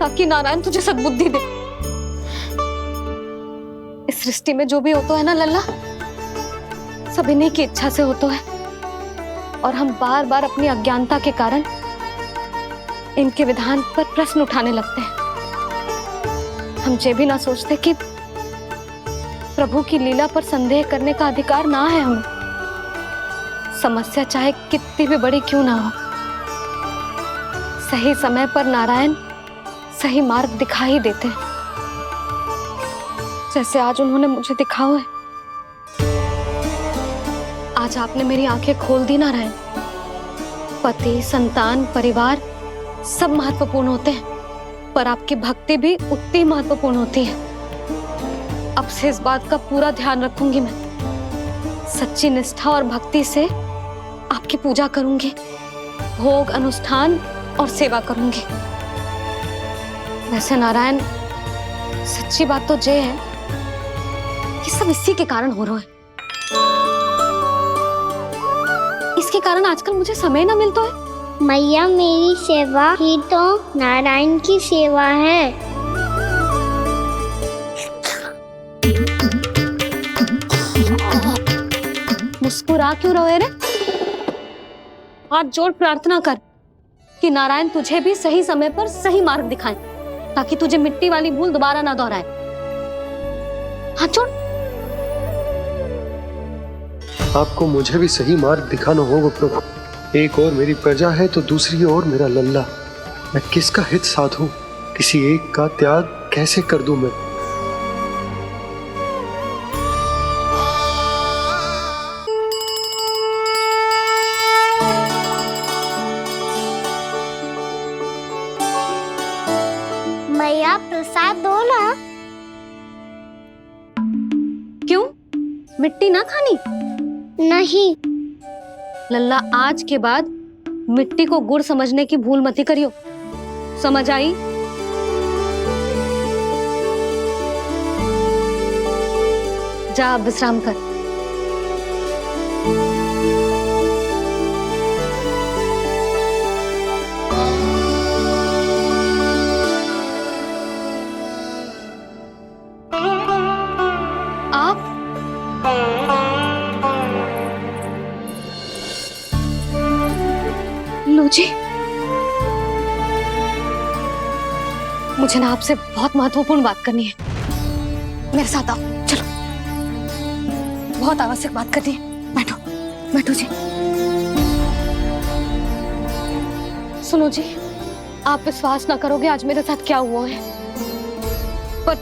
ताकि नारायण तुझे सद्बुद्धि दे। इस सृष्टि में जो भी होता है ना लल्ला, सब इन्हीं की इच्छा से होता है, और हम बार बार अपनी अज्ञानता के कारण इनके विधान पर प्रश्न उठाने लगते हैं। हम ये भी ना सोचते कि प्रभु की लीला पर संदेह करने का अधिकार ना है हमें। समस्या चाहे कितनी भी बड़ी क्यों ना हो, सही समय पर नारायण सही मार्ग दिखा ही देते हैं, जैसे आज उन्होंने मुझे दिखाओ है। आज आपने मेरी आंखें खोल दी नारायण। पति, संतान, परिवार सब महत्वपूर्ण होते हैं, पर आपकी भक्ति भी उतनी महत्वपूर्ण होती है। अब से इस बात का पूरा ध्यान रखूंगी मैं। सच्ची निष्ठा और भक्ति से आपकी पूजा करूंगी, भोग, अनुष्ठान और सेवा करूंगी। वैसे नारायण, सच्ची बात तो ये है कि सब इसी के कारण हो रहा है। इसके कारण आजकल मुझे समय ना मिलता है। मैया, मेरी सेवा ही तो नारायण की सेवा है। मुस्कुरा क्यों रहे रे? हाथ जोड़ प्रार्थना कर कि नारायण तुझे भी सही समय पर सही मार्ग दिखाएं, ताकि तुझे मिट्टी वाली भूल दोबारा ना दोहराए। हाथ जोड़। आपको मुझे भी सही मार्ग दिखाना होगा प्रभु। एक और मेरी प्रजा है तो दूसरी ओर मेरा लल्ला। मैं किसका हित साधूं? किसी एक का त्याग कैसे कर दूं मैं? मैया, प्रसाद दो ना। क्यों? मिट्टी ना खानी? नहीं। लल्ला, आज के बाद मिट्टी को गुड़ समझने की भूल मत करियो। समझ आई? जा विश्राम कर। आप लो जी, मुझे ना आपसे बहुत महत्वपूर्ण बात करनी है। मेरे साथ आओ, चलो। बहुत आवश्यक बात करनी है। बैठो, बैठो जी। सुनो जी, आप विश्वास ना करोगे आज मेरे साथ क्या हुआ है। पर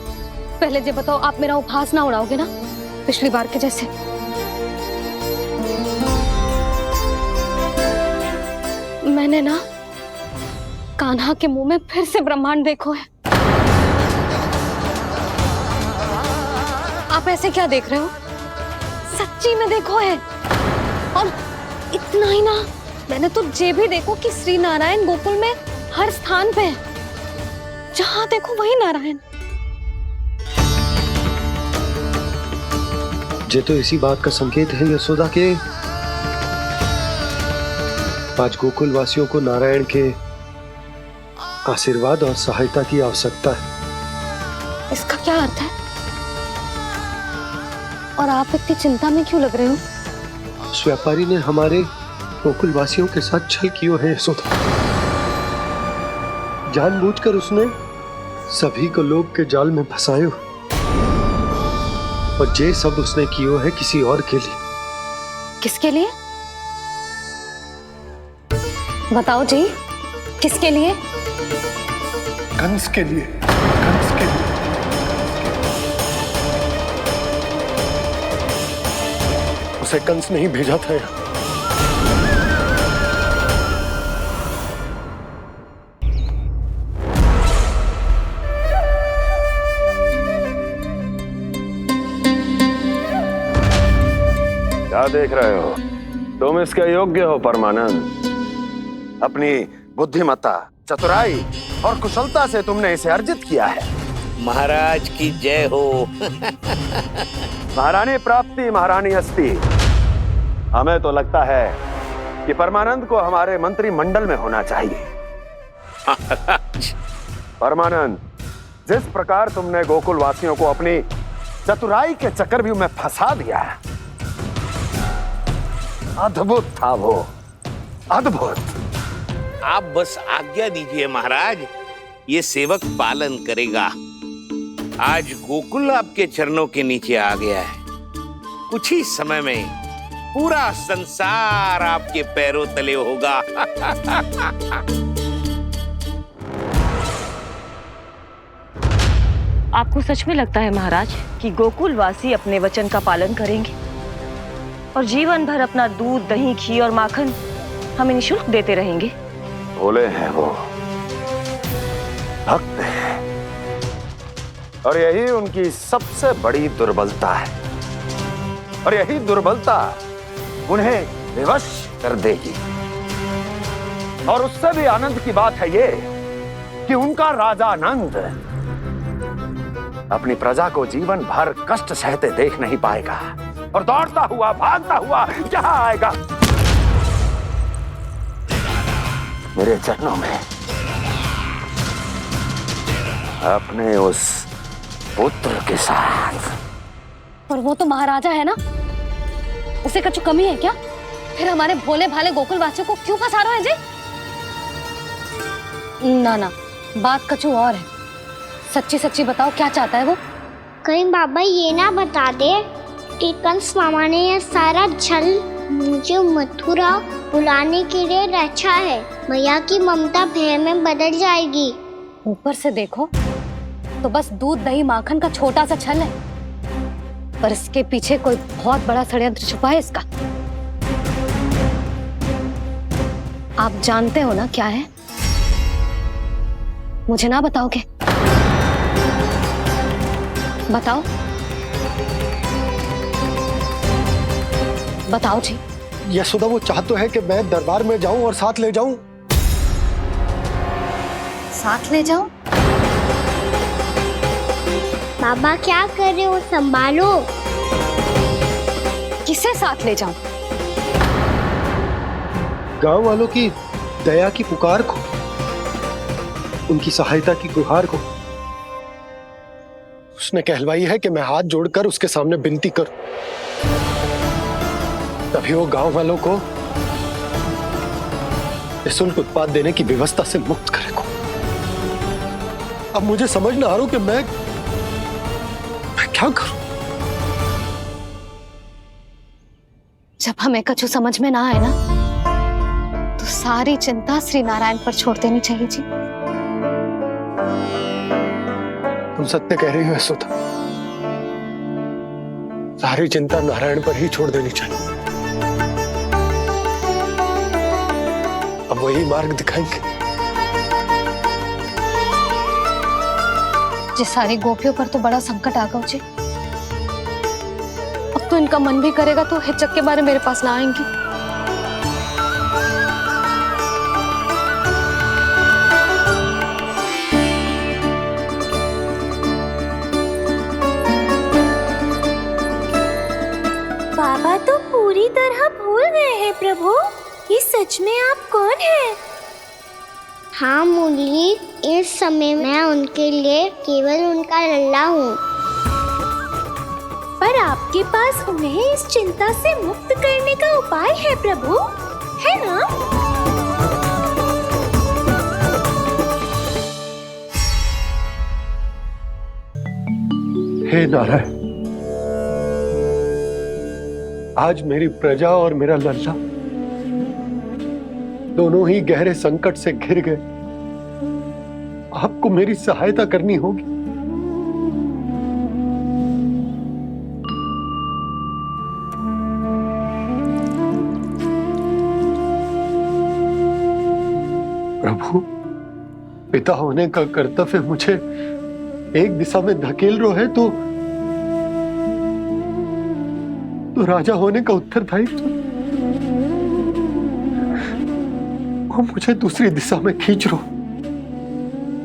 पहले ये बताओ, आप मेरा उपहास ना उड़ाओगे ना, पिछली बार के जैसे? मैंने ना कान्हा के मुंह में फिर से ब्रह्मांड देखो है। आप ऐसे क्या देख रहे हो? सच्ची में देखो है। और इतना ही ना, मैंने तो ये भी देखो कि श्री नारायण गोकुल में हर स्थान पे है। जहां देखो वही नारायण। ये तो इसी बात का संकेत है यशोदा के आज गोकुल वासियों को नारायण के आशीर्वाद और सहायता की आवश्यकता है। इसका क्या अर्थ है? और आप इतनी चिंता में क्यों लग रहे हो? उस व्यापारी ने हमारे गोकुल वासियों के साथ छल किया है यशोदा। जानबूझकर उसने सभी को लोभ के जाल में फंसायो, और ये सब उसने किया है किसी और के लिए। किसके लिए? बताओ जी, किसके लिए? कंस के लिए। कंस के लिए। उसे कंस नहीं भेजा था यहाँ। क्या देख रहे हो? तुम इसके योग्य हो परमानंद। अपनी बुद्धिमत्ता, चतुराई और कुशलता से तुमने इसे अर्जित किया है। महाराज की जय हो। महारानी प्राप्ति महारानी अस्ति। हमें तो लगता है कि परमानंद को हमारे मंत्रिमंडल में होना चाहिए। महाराज, परमानंद, जिस प्रकार तुमने गोकुल वासियों को अपनी चतुराई के चक्रव्यूह में फंसा दिया, अद्भुत था वो, अद्भुत। आप बस आज्ञा दीजिए महाराज, ये सेवक पालन करेगा। आज गोकुल आपके चरणों के नीचे आ गया है। कुछ ही समय में पूरा संसार आपके पैरों तले होगा। आपको सच में लगता है महाराज कि गोकुलवासी अपने वचन का पालन करेंगे और जीवन भर अपना दूध, दही, घी और माखन हमें निःशुल्क देते रहेंगे? भोले हैं वो, भक्त हैं, और यही उनकी सबसे बड़ी दुर्बलता है। और यही दुर्बलता उन्हें विवश कर देगी। और उससे भी आनंद की बात है ये कि उनका राजा नंद अपनी प्रजा को जीवन भर कष्ट सहते देख नहीं पाएगा और दौड़ता हुआ, भागता हुआ यहां आएगा मेरे चरणों में, अपने उस पुत्र के साथ। और वो तो महाराजा है ना, उसे कुछ कमी है क्या? फिर हमारे भोले भाले गोकुल वासियों को क्यों फंसा रहे हैं जी? ना ना, बात कछु और है। सच्ची सच्ची बताओ, क्या चाहता है वो? कहीं बाबा ये ना बता दे कि कंस मामा ने यह सारा छल मुझे मथुरा बुलाने के लिए रचा है। मैया की ममता भय में बदल जाएगी। ऊपर से देखो तो बस दूध, दही, माखन का छोटा सा छल है, पर इसके पीछे कोई बहुत बड़ा षड्यंत्र छुपा है इसका। आप जानते हो ना क्या है? मुझे ना बताओगे? बताओ बताओ जी। यशोदा, वो चाह तो है कि मैं दरबार में जाऊं और साथ ले जाऊं। साथ ले जाओ? बाबा क्या कर रहे हो, संभालो। किसे साथ ले जाऊं? गांव वालों की दया की पुकार को, उनकी सहायता की गुहार को। उसने कहलवाई है कि मैं हाथ जोड़कर उसके सामने विनती करूं, तभी वो गांव वालों को निःशुल्क उत्पाद देने की व्यवस्था से मुक्त करेगा। अब मुझे समझ ना आ रहा कि मैं क्या करूं। जब हमें कछु समझ में ना आए ना, तो सारी चिंता श्री नारायण पर छोड़ देनी चाहिए जी। तुम सत्य कह रही हो यशोदा, सारी चिंता नारायण पर ही छोड़ देनी चाहिए। अब वही मार्ग दिखाएंगे। जी, सारी गोपियों पर तो बड़ा संकट आ गया जी। अब तो इनका मन भी करेगा तो हिचक के बारे मेरे पास ना आएंगी। बाबा तो पूरी तरह भूल गए हैं प्रभु, ये सच में आप कौन हैं? हाँ मुरली, इस समय मैं उनके लिए केवल उनका लल्ला हूँ। पर आपके पास उन्हें इस चिंता से मुक्त करने का उपाय है प्रभु, है ना? हे नारायण, आज मेरी प्रजा और मेरा लल्ला दोनों ही गहरे संकट से घिर गए। आपको मेरी सहायता करनी होगी। प्रभु, पिता होने का कर्तव्य मुझे एक दिशा में धकेल रहा है तो राजा होने का उत्तरदायित्व वो मुझे दूसरी दिशा में खींच रहा।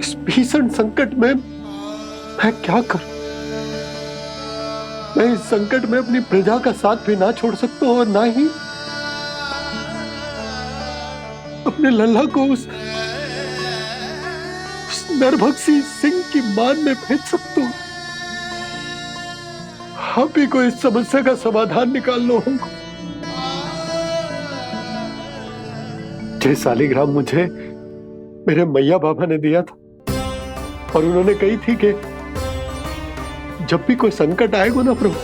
इस भीषण संकट में मैं क्या करूं? मैं इस संकट में अपनी प्रजा का साथ भी ना छोड़ सकता हूं और ना ही अपने लल्ला को उस उस नरभक्षी सिंह की मान में भेज सकता हूँ। आप ही को इस समस्या का समाधान निकालना होगा। ये शालिग्राम मुझे मेरे मैया बाबा ने दिया था और उन्होंने कही थी कि जब भी कोई संकट आएगा ना प्रभु,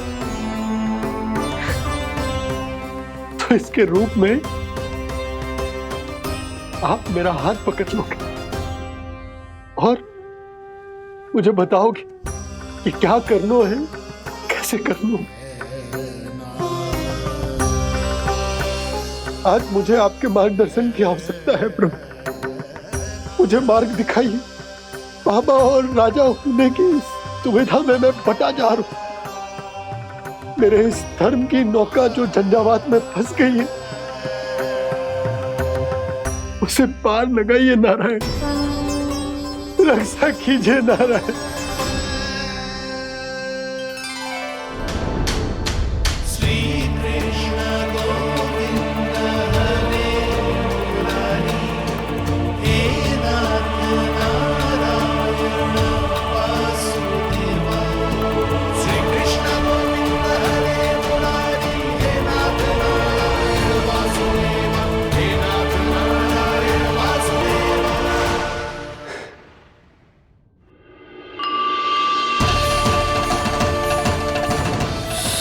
तो इसके रूप में आप मेरा हाथ पकड़ लोगे और मुझे बताओगे कि क्या करना है, कैसे करना है। आज मुझे आपके मार्गदर्शन की आवश्यकता है प्रभु। मुझे मार्ग दिखाइए। बाबा और राजा होने की दुविधा में मैं बटा जा रहा हूं। मेरे इस धर्म की नौका जो झंझावात में फंस गई है, उसे पार लगाइए नारायण, रक्षा कीजिए नारायण।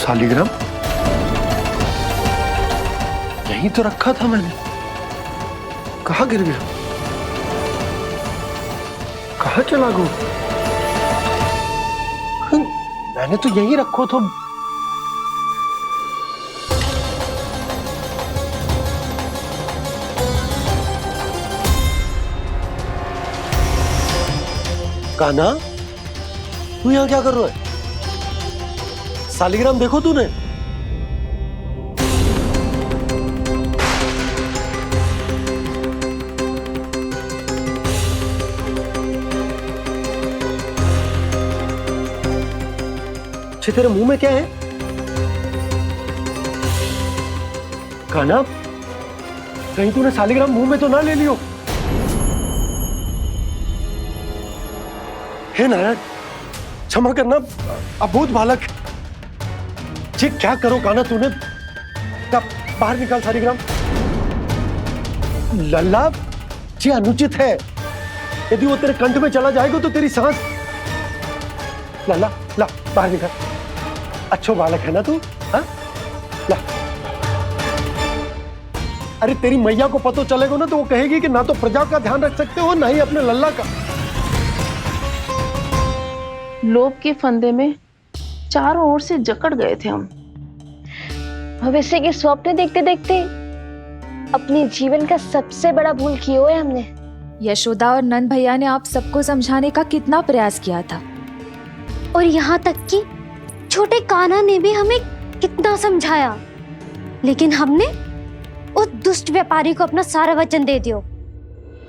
शालिग्राम यहीं तो रखा था मैंने, कहाँ गिर गया, कहाँ चला गया? मैंने तो यहीं रखो था। कान्हा, तू यहाँ क्या कर रहा है? शालिग्राम देखो तूने? अच्छे, तेरे मुंह में क्या है? कान्हा, कहीं तूने शालिग्राम मुंह में तो ना ले लियो? हे नारायण, क्षमा करना, अबोध बालक। जी क्या करो कान्हा तूने? बाहर निकाल शालिग्राम। लल्ला, जी अनुचित है। यदि वो तेरे कंठ में चला जाएगा तो तेरी सांस। लल्ला, ला बाहर निकाल। अच्छो बालक है ना तू? हाँ, ला। अरे तेरी मैया को पता चलेगा ना तो वो कहेगी कि ना तो प्रजा का ध्यान रख सकते हो, ना ही अपने लल्ला का। लोभ के फंदे में चारों ओर से जकड़ गए थे हम। भविष्य के स्वप्न देखते देखते अपने जीवन का सबसे बड़ा भूल किया है हमने। यशोदा और नंद भैया ने आप सबको समझाने का कितना प्रयास किया था, और यहाँ तक कि छोटे कान्हा ने भी हमें कितना समझाया, लेकिन हमने उस दुष्ट व्यापारी को अपना सारा वचन दे दिया।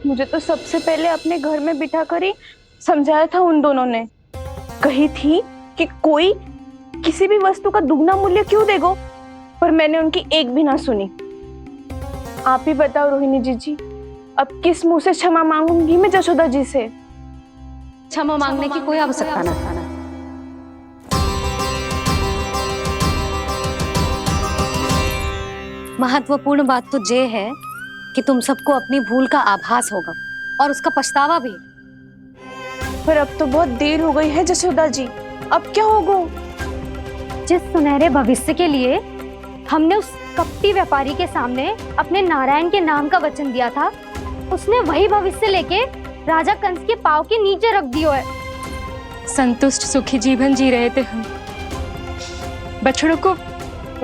मुझे तो सबसे पहले अपने घर में बिठा कर ही समझाया था उन दोनों ने। कही थी कि कोई किसी भी वस्तु का दुगना मूल्य क्यों देगा, पर मैंने उनकी एक भी ना सुनी। आप ही बताओ रोहिणी जी, अब किस मुंह से क्षमा मांगूंगी मैं जशोदा जी से? क्षमा मांगने की कोई आवश्यकता ना। महत्वपूर्ण बात तो ये है कि तुम सबको अपनी भूल का आभास होगा और उसका पछतावा भी। पर अब तो बहुत देर हो गई है जशोदा जी, अब क्या होगा? जिस सुनहरे भविष्य के लिए हमने उस कपटी व्यापारी के सामने अपने नारायण के नाम का वचन दिया था, उसने वही भविष्य लेके राजा कंस के पांव के नीचे रख दियो है। संतुष्ट सुखी जीवन जी रहे थे हम। बछड़ों को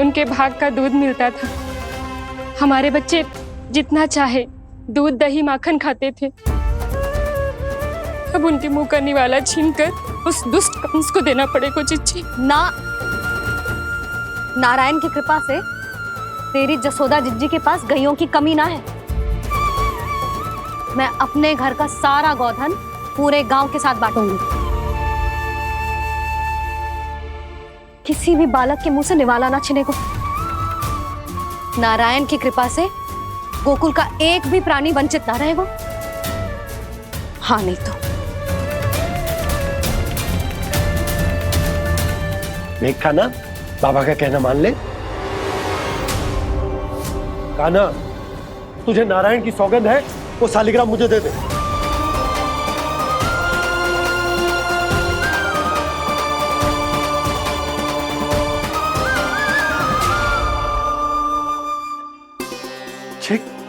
उनके भाग का दूध मिलता था। हमारे बच्चे जितना चाहे दूध दही माखन खाते थे। अब उनके मुंह का निवाला छीनकर उस दुष्ट कंस को देना पड़ेगा चिच्ची। ना, नारायण की कृपा से तेरी जसोदा जिज्जी के पास गैयों की कमी ना है। मैं अपने घर का सारा गोधन पूरे गांव के साथ बांटूंगी। किसी भी बालक के मुंह से निवाला ना छिने को। नारायण की कृपा से गोकुल का एक भी प्राणी वंचित ना रहेगा। हाँ नहीं तो देख कान्हा, बाबा का कहना मान ले। कान्हा, तुझे नारायण की सौगंध है, वो शालिग्राम मुझे दे दे।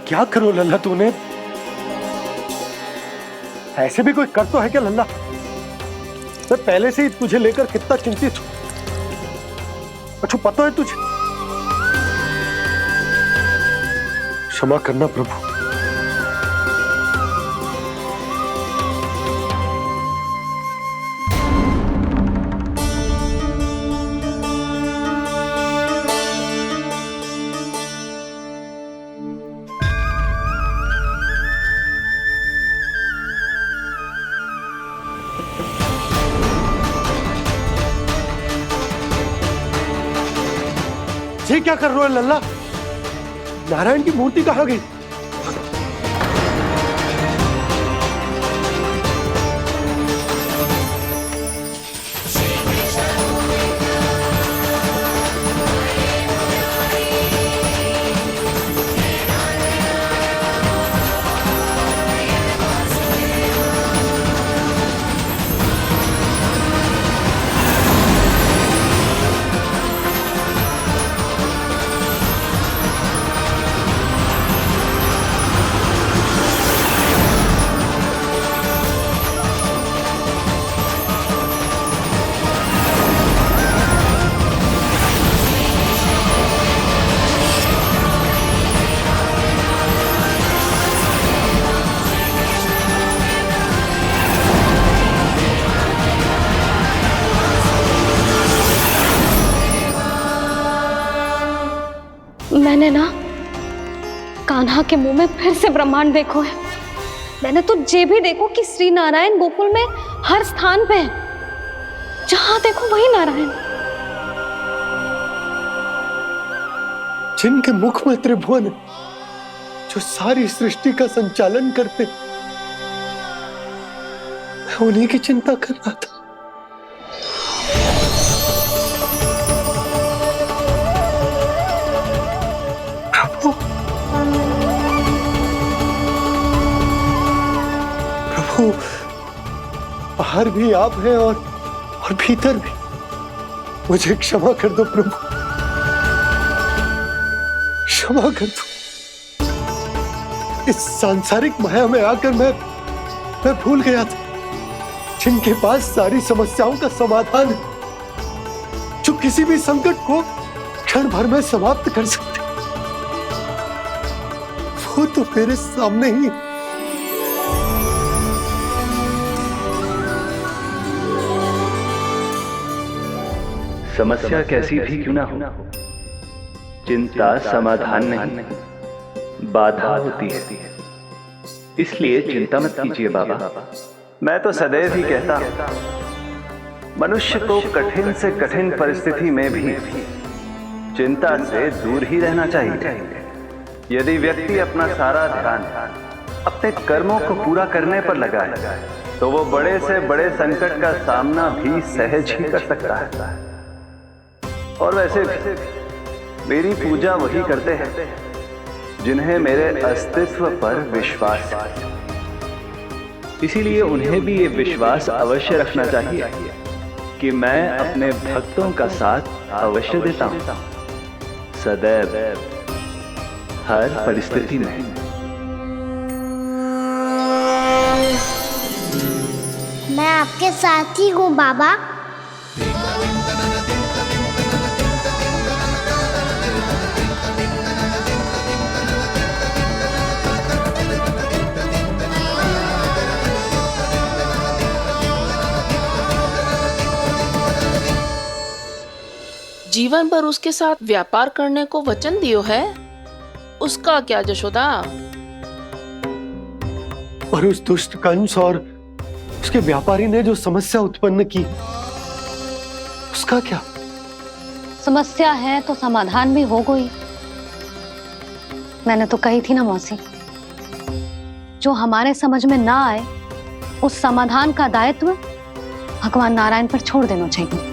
क्या करो लल्ला तूने? ऐसे भी कोई कर तो है क्या लल्ला? मैं पहले से ही तुझे लेकर कितना चिंतित हूं। अच्छा पता है तुझे? क्षमा करना प्रभु। ये क्या कर रहे हो लल्ला? नारायण की मूर्ति कहाँ गई? मैंने ना कान्हा के मुंह में फिर से ब्रह्मांड देखो है। मैंने तो ये भी देखो कि श्री नारायण गोकुल में हर स्थान पे है, जहां देखो वही नारायण। जिनके मुख में त्रिभुवन है, जो सारी सृष्टि का संचालन करते, मैं उन्हीं की चिंता कर रहा था। बाहर भी आप हैं और भीतर भी। मुझे क्षमा कर दो प्रभु, क्षमा कर दो। इस सांसारिक माया में आकर मैं भूल गया था, जिनके पास सारी समस्याओं का समाधान है, जो किसी भी संकट को क्षण भर में समाप्त कर सकते, वो तो मेरे सामने ही। समस्या कैसी भी क्यों ना हो, चिंता समाधान नहीं, बाधा होती है। इसलिए चिंता मत कीजिए बाबा। मैं तो सदैव ही कहता हूं, मनुष्य को कठिन से कठिन परिस्थिति में भी चिंता से दूर ही रहना चाहिए। यदि व्यक्ति अपना सारा ध्यान अपने कर्मों को पूरा करने पर लगाए, तो वो बड़े से बड़े संकट का सामना भी सहज ही कर सकता है। और वैसे भी मेरी पूजा वही करते हैं जिन्हें मेरे अस्तित्व पर विश्वास है। इसीलिए उन्हें भी ये विश्वास अवश्य रखना चाहिए कि मैं अपने भक्तों का साथ अवश्य देता हूं, सदैव, हर परिस्थिति में। मैं आपके साथ ही हूँ बाबा। जीवन भर उसके साथ व्यापार करने को वचन दियो है, उसका क्या जशोदा? और उस दुष्ट कंस और उसके व्यापारी ने जो समस्या उत्पन्न की, उसका क्या? समस्या है तो समाधान भी हो गई। मैंने तो कही थी ना मौसी, जो हमारे समझ में ना आए उस समाधान का दायित्व भगवान नारायण पर छोड़ देना चाहिए।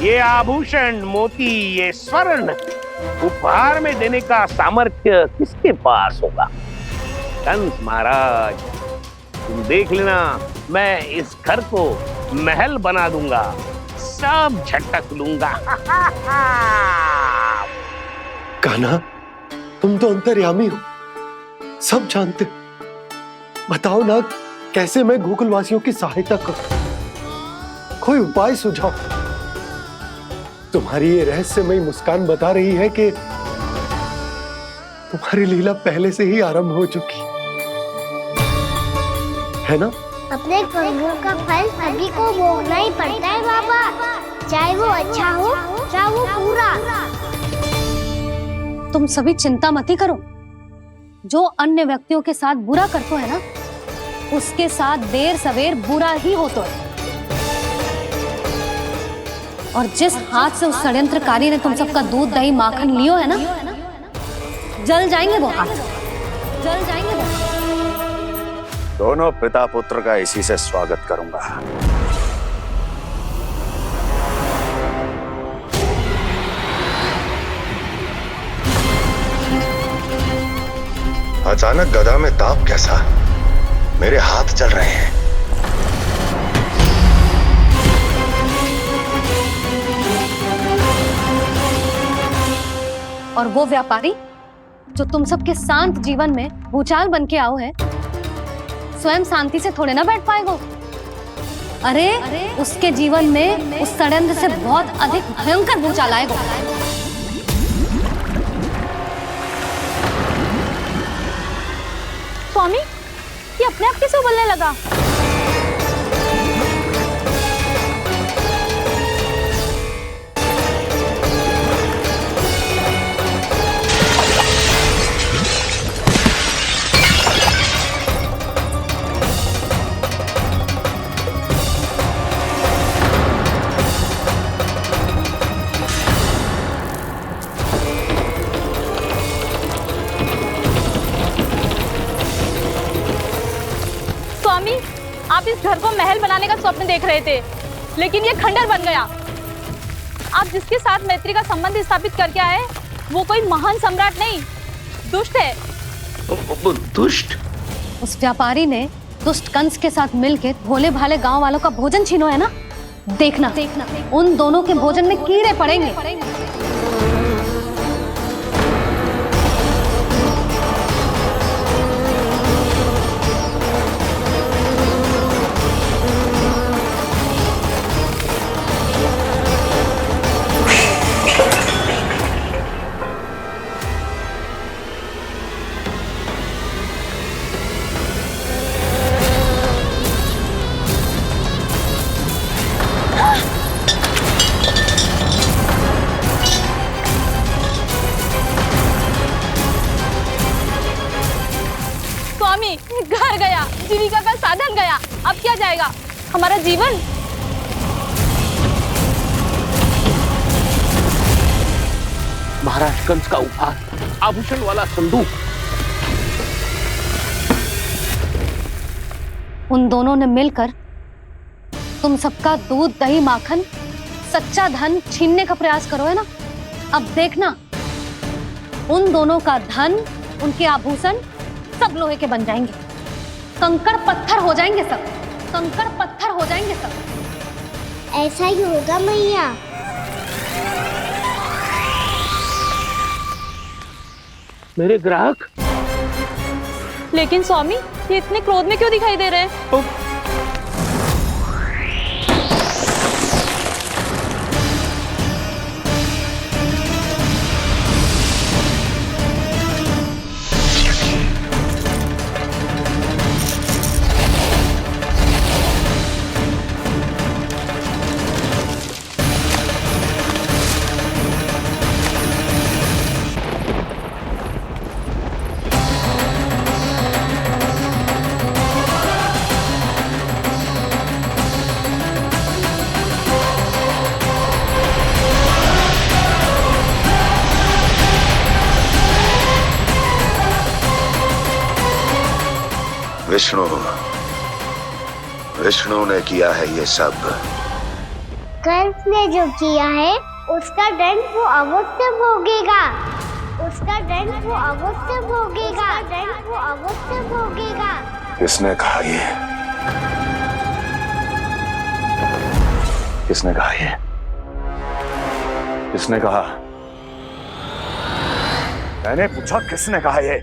ये आभूषण, मोती, ये स्वर्ण उपहार में देने का सामर्थ्य किसके पास होगा? कंस महाराज, तुम देख लेना, मैं इस घर को महल बना दूंगा, सब झटक लूंगा। कान्हा, तुम तो अंतर्यामी हो, सब जानते। बताओ ना, कैसे मैं गोकुलवासियों की सहायता करूं? कोई उपाय सुझाओ। तुम्हारी ये रहस्यमयी मुस्कान बता रही है कि तुम्हारी लीला पहले से ही आरंभ हो चुकी है ना? अपने कर्मों का फल सभी को भोगना ही पड़ता है बाबा, चाहे वो अच्छा हो चाहे वो बुरा। तुम सभी चिंता मत ही करो। जो अन्य व्यक्तियों के साथ बुरा करते है ना, उसके साथ देर सवेर बुरा ही होता है। और जिस हाथ से उस षड्यंत्रकारी ने तुम सबका दूध दही माखन लियो है ना, जल जाएंगे वो हाथ, जल जाएंगे वो। दोनों पिता पुत्र का इसी से स्वागत करूंगा। अचानक गदा में ताप कैसा? मेरे हाथ चल रहे हैं। और वो व्यापारी जो तुम सबके शांत जीवन में भूचाल बन के आओ है, स्वयं शांति से थोड़े ना बैठ पाएगा। अरे उसके जीवन में उस षड्यंत्र से बहुत अधिक भयंकर भूचाल आएगा। स्वामी, ये अपने आप कैसे बोलने लगा? आप इस घर को महल बनाने का स्वप्न देख रहे थे, लेकिन ये खंडर बन गया। आप जिसके साथ मैत्री का संबंध स्थापित करके आए, वो कोई महान सम्राट नहीं, दुष्ट है। दुष्ट? उस व्यापारी ने दुष्ट कंस के साथ मिलकर भोले भाले गांव वालों का भोजन छीनो है ना। देखना उन दोनों के भोजन में कीड़े पड़ेंगे। घर गया, जीविका का साधन गया, अब क्या जाएगा हमारा जीवन? महाराज कंस का उपहार, आभूषण वाला संदूक। उन दोनों ने मिलकर तुम सबका दूध दही माखन सच्चा धन छीनने का प्रयास करो है ना। अब देखना उन दोनों का धन, उनके आभूषण सब लोहे के बन जाएंगे, कंकड़ पत्थर हो जाएंगे सब, कंकड़ पत्थर हो जाएंगे सब। ऐसा ही होगा मैया। मेरे ग्राहक? लेकिन स्वामी, ये इतने क्रोध में क्यों दिखाई दे रहे हैं? विष्णु ने किया है ये सब। कंस ने जो किया है उसका दंड वो अवश्य भोगेगा। उसका दंड वो अवश्य भोगेगा। दंड वो अवश्य भोगेगा। किसने कहा ये? किसने कहा ये? किसने कहा? मैंने पूछा किसने कहा ये?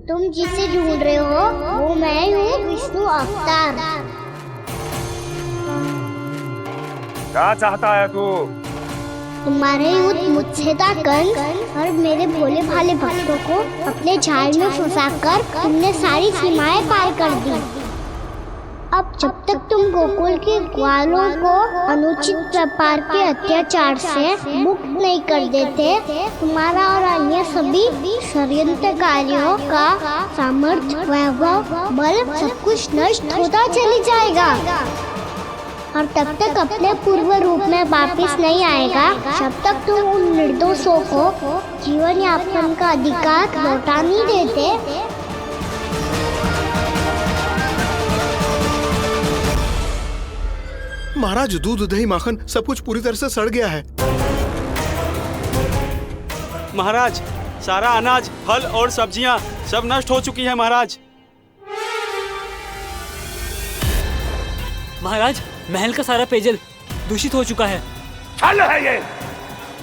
तुम जिसे ढूंढ रहे हो वो मैं हूँ, विष्णु अवतार। क्या चाहता है तू? तुम्हारे युद्ध मुझसे था कंस, और मेरे भोले भाले भक्तों को अपने जाल में फंसाकर तुमने सारी सीमाएं पार कर दी। अब जब तक तुम गोकुल के ग्वालों को अनुचित प्रकार के अत्याचार से मुक्त नहीं कर देते, तुम्हारा और अन्य सभी षड्यंत्रकारियों का सामर्थ्य, वैभव, बल सब कुछ नष्ट होता चली जाएगा। और तब तक अपने पूर्व रूप में वापस नहीं आएगा जब तक तुम उन निर्दोषों को जीवन यापन का अधिकार लौटा नहीं देते। महाराज, दूध, दही, माखन सब कुछ पूरी तरह से सड़ गया है। महाराज, सारा अनाज, फल और सब्जियां सब नष्ट हो चुकी है महाराज। महाराज, महल का सारा पेयजल दूषित हो चुका है। छल है ये।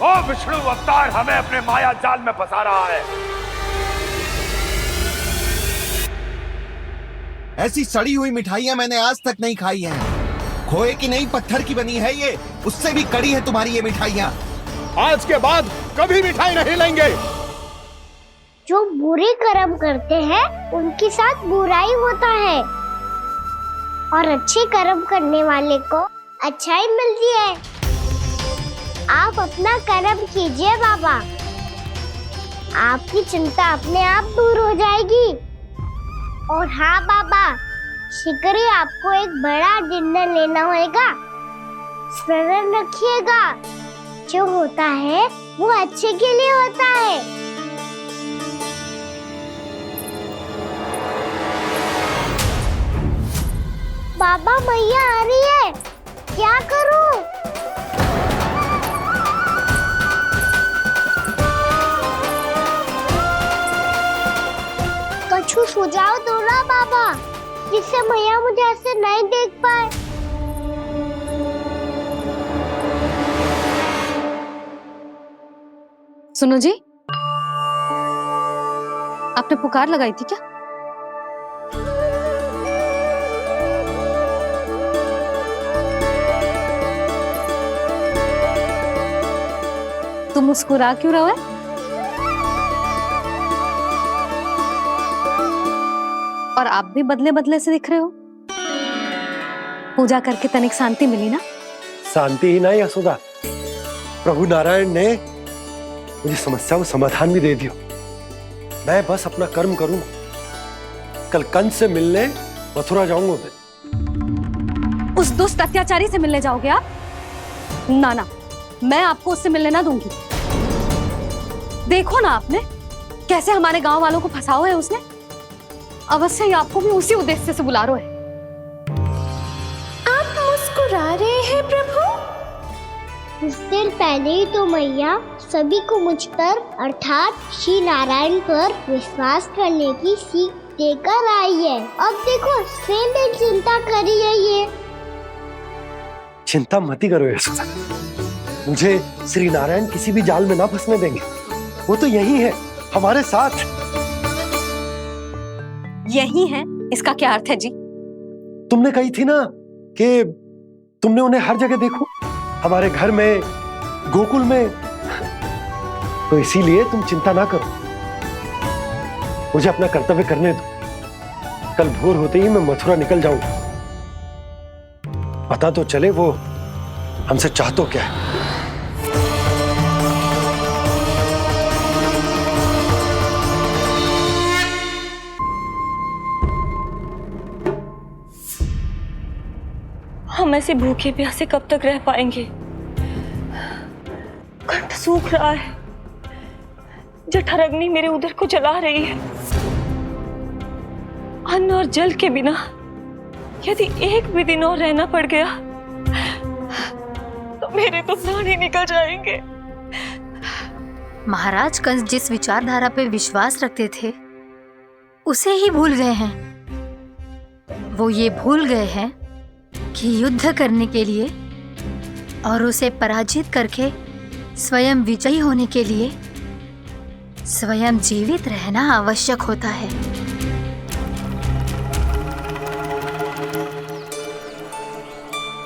ओ विष्णु अवतार हमें अपने माया जाल में फंसा रहा है। ऐसी सड़ी हुई मिठाइयां मैंने आज तक नहीं खाई हैं। खोए की नहीं, पत्थर की बनी है ये, उससे भी कड़ी है तुम्हारी ये मिठाइयां। आज के बाद कभी मिठाई नहीं लेंगे। जो बुरे कर्म करते हैं उनके साथ बुराई होता है, और अच्छे कर्म करने वाले को अच्छाई मिलती है। आप अपना कर्म कीजिए बाबा, आपकी चिंता अपने आप दूर हो जाएगी। और हाँ बाबा, शीघ्र ही आपको एक बड़ा डिनर लेना होगा। स्मरण रखिएगा, जो होता है वो अच्छे के लिए होता है। बाबा, मैया आ रही है, क्या करूं? कछु सुझाव दो ना बाबा, जिससे मैया मुझे ऐसे नहीं देख पाए। सुनो जी, आपने पुकार लगाई थी क्या? तुम मुस्कुरा क्यों रहे हो? और आप भी बदले बदले से दिख रहे हो। पूजा करके तनिक शांति मिली ना? शांति ही नहीं यशोदा, प्रभु नारायण ने मुझे समस्या को समाधान भी दे दिया। मैं बस अपना कर्म करूं। कल कंस से मिलने मथुरा जाऊंगा मैं। उस दुष्ट अत्याचारी से मिलने जाओगे आप? ना ना, मैं आपको उससे मिलने ना दूंगी। देखो ना आपने कैसे हमारे गांव वालों को फंसाओ है उसने। अवश्य ही आपको भी उसी उद्देश्य से बुला रहा है। आप मुस्कुरा रहे हैं प्रभु? कुछ देर पहले ही तो मैया सभी को मुझ पर अर्थात श्री नारायण पर विश्वास करने की सीख देकर आई है। अब देखो स्वयं भी चिंता करी है ये। चिंता मत करो यशोदा, मुझे श्री नारायण किसी भी जाल में ना फंसने देंगे। वो तो यही है हमारे साथ। यही है, इसका क्या अर्थ है जी? तुमने कही थी ना कि तुमने उन्हें हर जगह देखो, हमारे घर में, गोकुल में। तो इसीलिए तुम चिंता ना करो, मुझे अपना कर्तव्य करने दो। कल भोर होते ही मैं मथुरा निकल जाऊंगा। पता तो चले वो हमसे चाहतो क्या है। हम ऐसे भूखे प्यासे कब तक रह पाएंगे? कंठ सूख रहा है, जठराग्नि मेरे उदर को जला रही है। अन्न और जल के बिना यदि एक भी दिन और रहना पड़ गया मेरे तो प्राण ही निकल जाएंगे। महाराज कंस जिस विचारधारा पे विश्वास रखते थे उसे ही भूल गए हैं। वो ये भूल गए हैं कि युद्ध करने के लिए और उसे पराजित करके स्वयं विजयी होने के लिए स्वयं जीवित रहना आवश्यक होता है।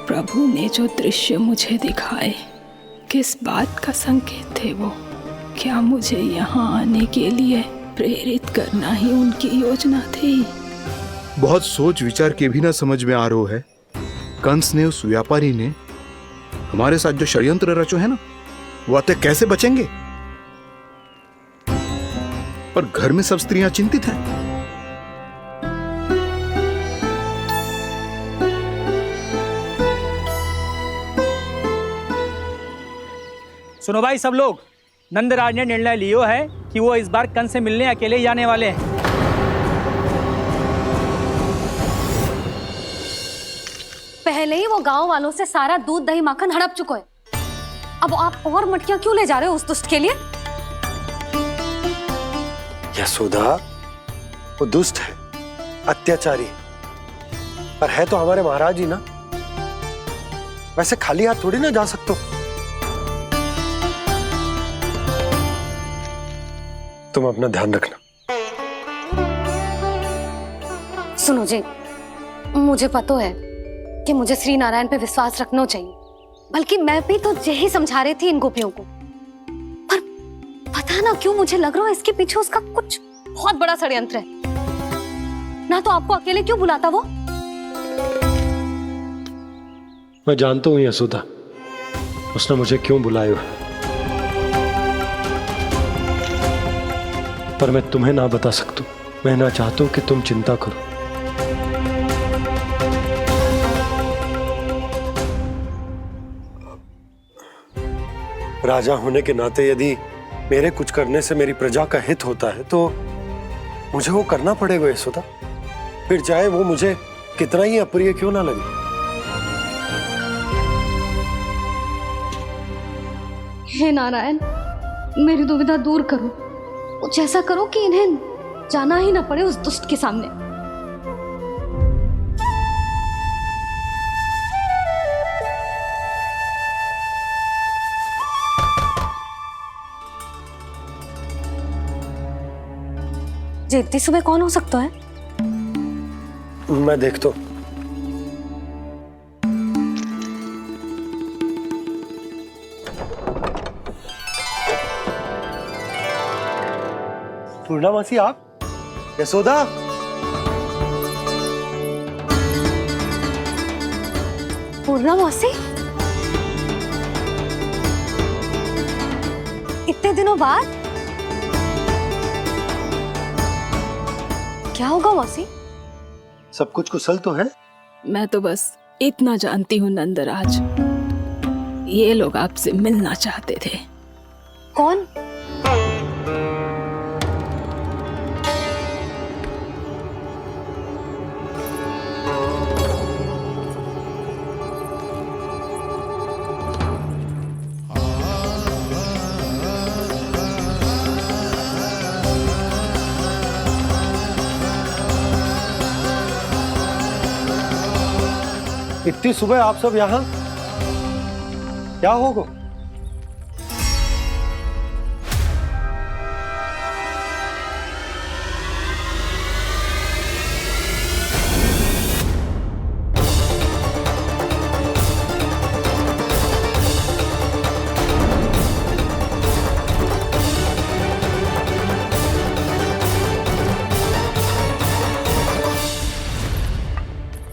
प्रभु ने जो दृश्य मुझे दिखाए किस बात का संकेत थे वो? क्या मुझे यहाँ आने के लिए प्रेरित करना ही उनकी योजना थी? बहुत सोच विचार के भी ना समझ में आ रहा है। कंस ने, उस व्यापारी ने हमारे साथ जो षड्यंत्र रचो है ना, वो आते कैसे बचेंगे? पर घर में सब स्त्रियां चिंतित हैं। सुनो भाई सब लोग, नंदराज ने निर्णय लियो है कि वो इस बार कंस से मिलने अकेले जाने वाले हैं। पहले ही वो गांव वालों से सारा दूध दही माखन हड़प चुका है, अब आप और मटकियां क्यों ले जा रहे हो उस दुष्ट के लिए? यशोदा, वो दुष्ट है, अत्याचारी, पर है तो हमारे महाराज ही ना। वैसे खाली हाथ थोड़ी ना जा सकते हो। तुम अपना ध्यान रखना। सुनो जी, मुझे पता है कि मुझे श्री नारायण पे विश्वास रखना चाहिए, बल्कि मैं भी तो यही समझा रही थी इन गोपियों को, पर पता ना क्यों मुझे लग रहा है इसके पीछे उसका कुछ बहुत बड़ा षड्यंत्र है। ना तो आपको अकेले क्यों बुलाता वो? मैं जानता हूं यशोदा, उसने मुझे क्यों बुलाया है, पर मैं तुम्हें ना बता सकता। मैं ना चाहता हूं कि तुम चिंता करो। राजा होने के नाते यदि मेरे कुछ करने से मेरी प्रजा का हित होता है तो मुझे वो करना पड़ेगा यशोदा, फिर चाहे वो मुझे कितना ही अप्रिय क्यों ना लगे। हे नारायण, मेरी दुविधा दूर करो, कुछ ऐसा करो कि इन्हें जाना ही ना पड़े उस दुष्ट के सामने। जी इतनी सुबह कौन हो सकता है? मैं देखता हूं। पूर्णा मासी, आप? यशोदा, पूर्णा मौसी, इतने दिनों बाद? क्या होगा मौसी? सब कुछ कुशल तो है? मैं तो बस इतना जानती हूँ नंदराज, ये लोग आपसे मिलना चाहते थे। कौन? इतनी सुबह आप सब यहाँ? क्या होगा?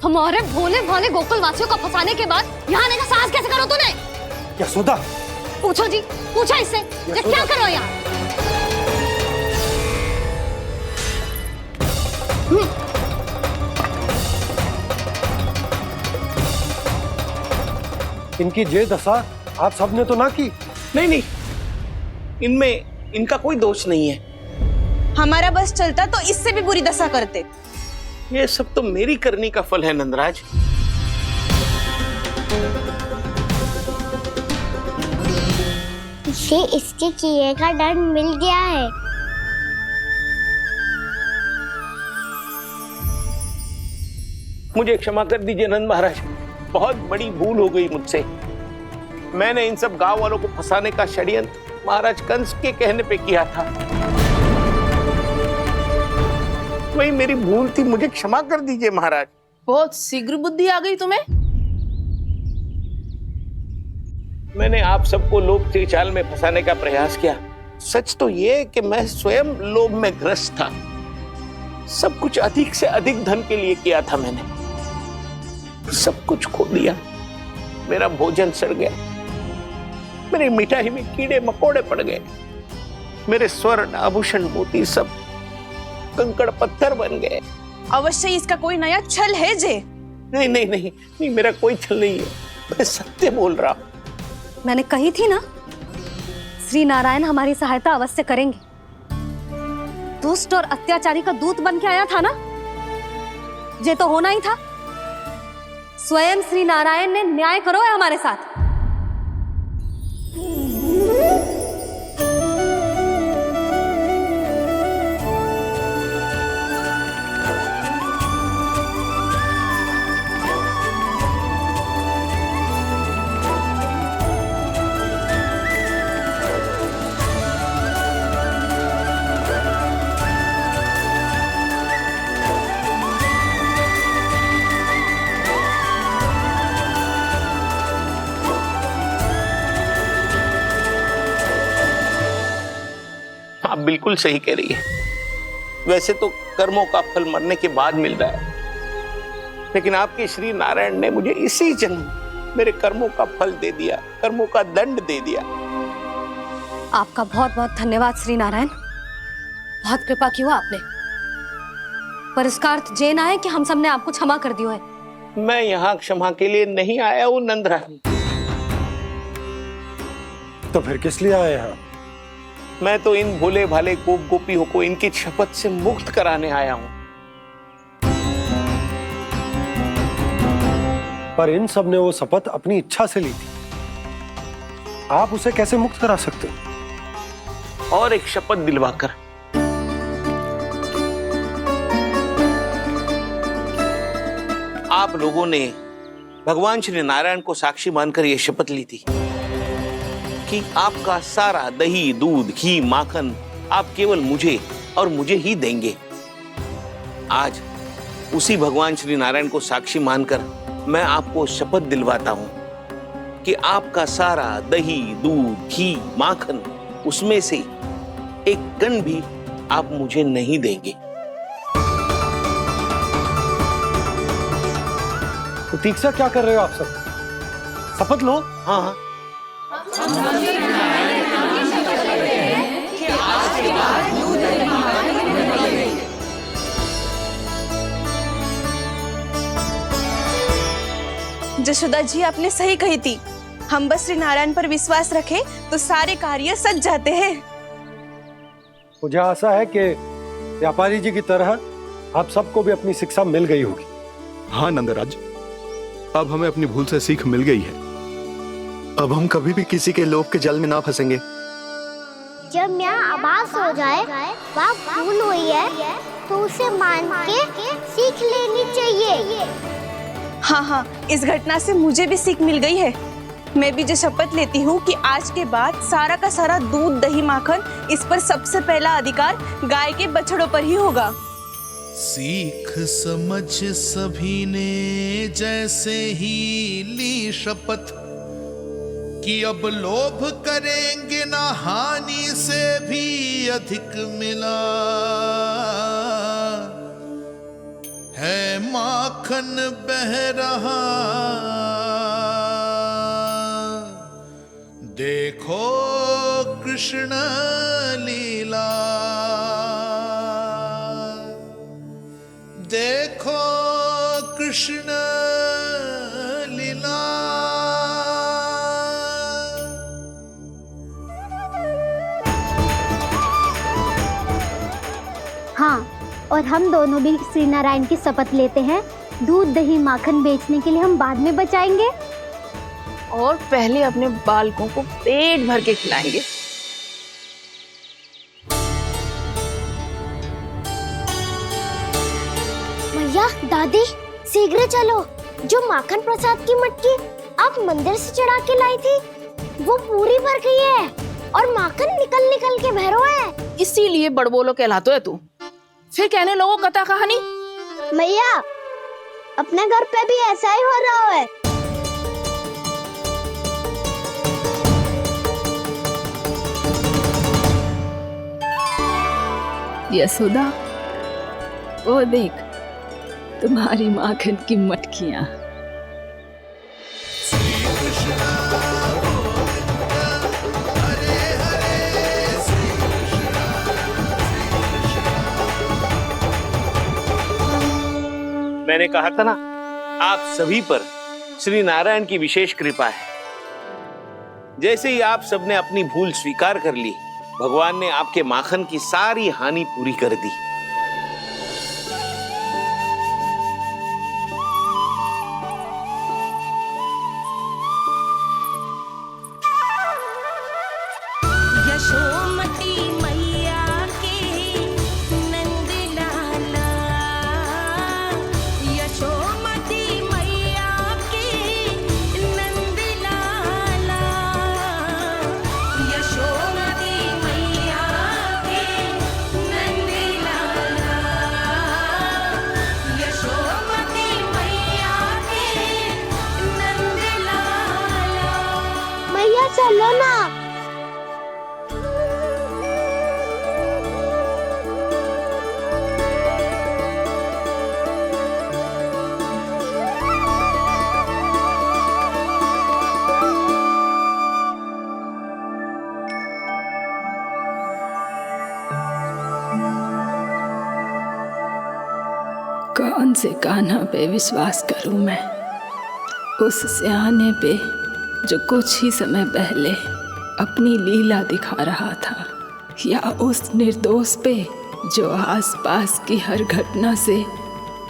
हमारे भोले भाले गोकुल वासियों को फंसाने के बाद यहाँ आने का साहस कैसे करो तूने? यशोदा, पूछो जी, पूछो इससे, ये क्या करो यहाँ? इनकी ये दशा आप सबने तो ना की? नहीं नहीं, इनमें इनका कोई दोष नहीं है। हमारा बस चलता तो इससे भी बुरी दशा करते। ये सब तो मेरी करनी का फल है नंदराज। इसे इसके किए का दंड मिल गया है। मुझे क्षमा कर दीजिए नंद महाराज, बहुत बड़ी भूल हो गई मुझसे। मैंने इन सब गांव वालों को फंसाने का षड्यंत्र महाराज कंस के कहने पे किया था। वही मेरी भूल थी, मुझे क्षमा कर दीजिए महाराज। बहुत शीघ्र बुद्धि आ गई तुम्हें। मैंने आप सबको लोभ के जाल में फंसाने का प्रयास किया। सच तो ये कि मैं स्वयं लोभ में ग्रस्त था। सब कुछ अधिक से अधिक धन के लिए किया था मैंने। सब कुछ खो दिया। मेरा भोजन सड़ गया, मेरी मिठाई में कीड़े मकोड़े पड़ गए, मेरे स्वर्ण आभूषण मोती सब कंकड़ पत्थर बन गए। अवश्य इसका कोई नया छल है जे। नहीं नहीं नहीं नहीं, मेरा कोई छल नहीं है, मैं सत्य बोल रहा हूं। मैंने कही थी ना, श्री नारायण हमारी सहायता अवश्य करेंगे। दुष्ट और अत्याचारी का दूत बन के आया था ना, ये तो होना ही था। स्वयं श्री नारायण ने न्याय करो है हमारे साथ। आप बिल्कुल सही कह रही है। वैसे तो कर्मों का फल मरने के बाद मिल रहा है, लेकिन आपके श्री नारायण ने मुझे इसी जन्म मेरे कर्मों का फल दे दिया, कर्मों का दंड दे दिया। आपका बहुत बहुत धन्यवाद श्री नारायण, बहुत कृपा की हो आपने। पर इसका अर्थ ये ना है कि हम सब ने आपको क्षमा कर दिया है। मैं यहाँ क्षमा के लिए नहीं आया हूँ नंदरानी। तो फिर किस लिए आए हैं? मैं तो इन भोले भाले गोप गोपियों को इनकी शपथ से मुक्त कराने आया हूँ। पर इन सब ने वो शपथ अपनी इच्छा से ली थी, आप उसे कैसे मुक्त करा सकते हो? और एक शपथ दिलवाकर। आप लोगों ने भगवान श्री नारायण को साक्षी मानकर यह शपथ ली थी कि आपका सारा दही, दूध, घी, माखन आप केवल मुझे और मुझे ही देंगे। आज उसी भगवान श्री नारायण को साक्षी मानकर मैं आपको शपथ दिलवाता हूं कि आपका सारा दही, दूध, घी, माखन उसमें से एक कण भी आप मुझे नहीं देंगे। प्रतीक्षा क्या कर रहे हो आप सब? शपथ लो। हाँ हाँ, जशोदा जी आपने सही कही थी। हम बस श्री नारायण पर विश्वास रखें तो सारे कार्य सज जाते हैं। मुझे आशा है कि व्यापारी जी की तरह आप सबको भी अपनी शिक्षा मिल गई होगी। हाँ नंदराज, अब हमें अपनी भूल से सीख मिल गई है। अब हम कभी भी किसी के लोभ के जाल में ना फंसेंगे। जब यहाँ आभास हो जाए वह भूल हुई है तो उसे मान के सीख लेनी चाहिए। हाँ हाँ, इस घटना से मुझे भी सीख मिल गई है। मैं भी जो शपथ लेती हूँ कि आज के बाद सारा का सारा दूध, दही, माखन इस पर सबसे पहला अधिकार गाय के बछड़ों पर ही होगा। सीख समझ सभी ने जैसे ही ली शपथ कि अब लोभ करेंगे ना हानि से भी अधिक मिला है, माखन बह रहा देखो कृष्ण लीला, देखो कृष्ण लीला। हाँ, और हम दोनों भी श्री नारायण की शपथ लेते हैं, दूध, दही, माखन बेचने के लिए हम बाद में बचाएंगे और पहले अपने बालकों को पेट भर के खिलाएंगे। भैया, दादी, शीघ्र चलो। जो माखन प्रसाद की मटकी आप मंदिर से चढ़ा के लाई थी, वो पूरी भर गई है और माखन निकल निकल के बह रहा है। इसीलिए बड़बोलो कहलाते है तू। फिर कहने लोगों कथा कहानी। भैया, अपने घर पे भी ऐसा ही हो रहा है। यशोदा, वो देख तुम्हारी माखन की मटकियां। मैंने कहा था ना, आप सभी पर श्री नारायण की विशेष कृपा है। जैसे ही आप सबने अपनी भूल स्वीकार कर ली, भगवान ने आपके माखन की सारी हानि पूरी कर दी। यशोमती मैया के नंद लाला, यशोमती मैया के नंद लाला, यशोमती मैया के नंद लाला, यशोमती मैया के नंद लाला। मैया चलो ना। कौन से कान्हा पे विश्वास करूं मैं? उस सियाने पे जो कुछ ही समय पहले अपनी लीला दिखा रहा था, या उस निर्दोष पे जो आसपास की हर घटना से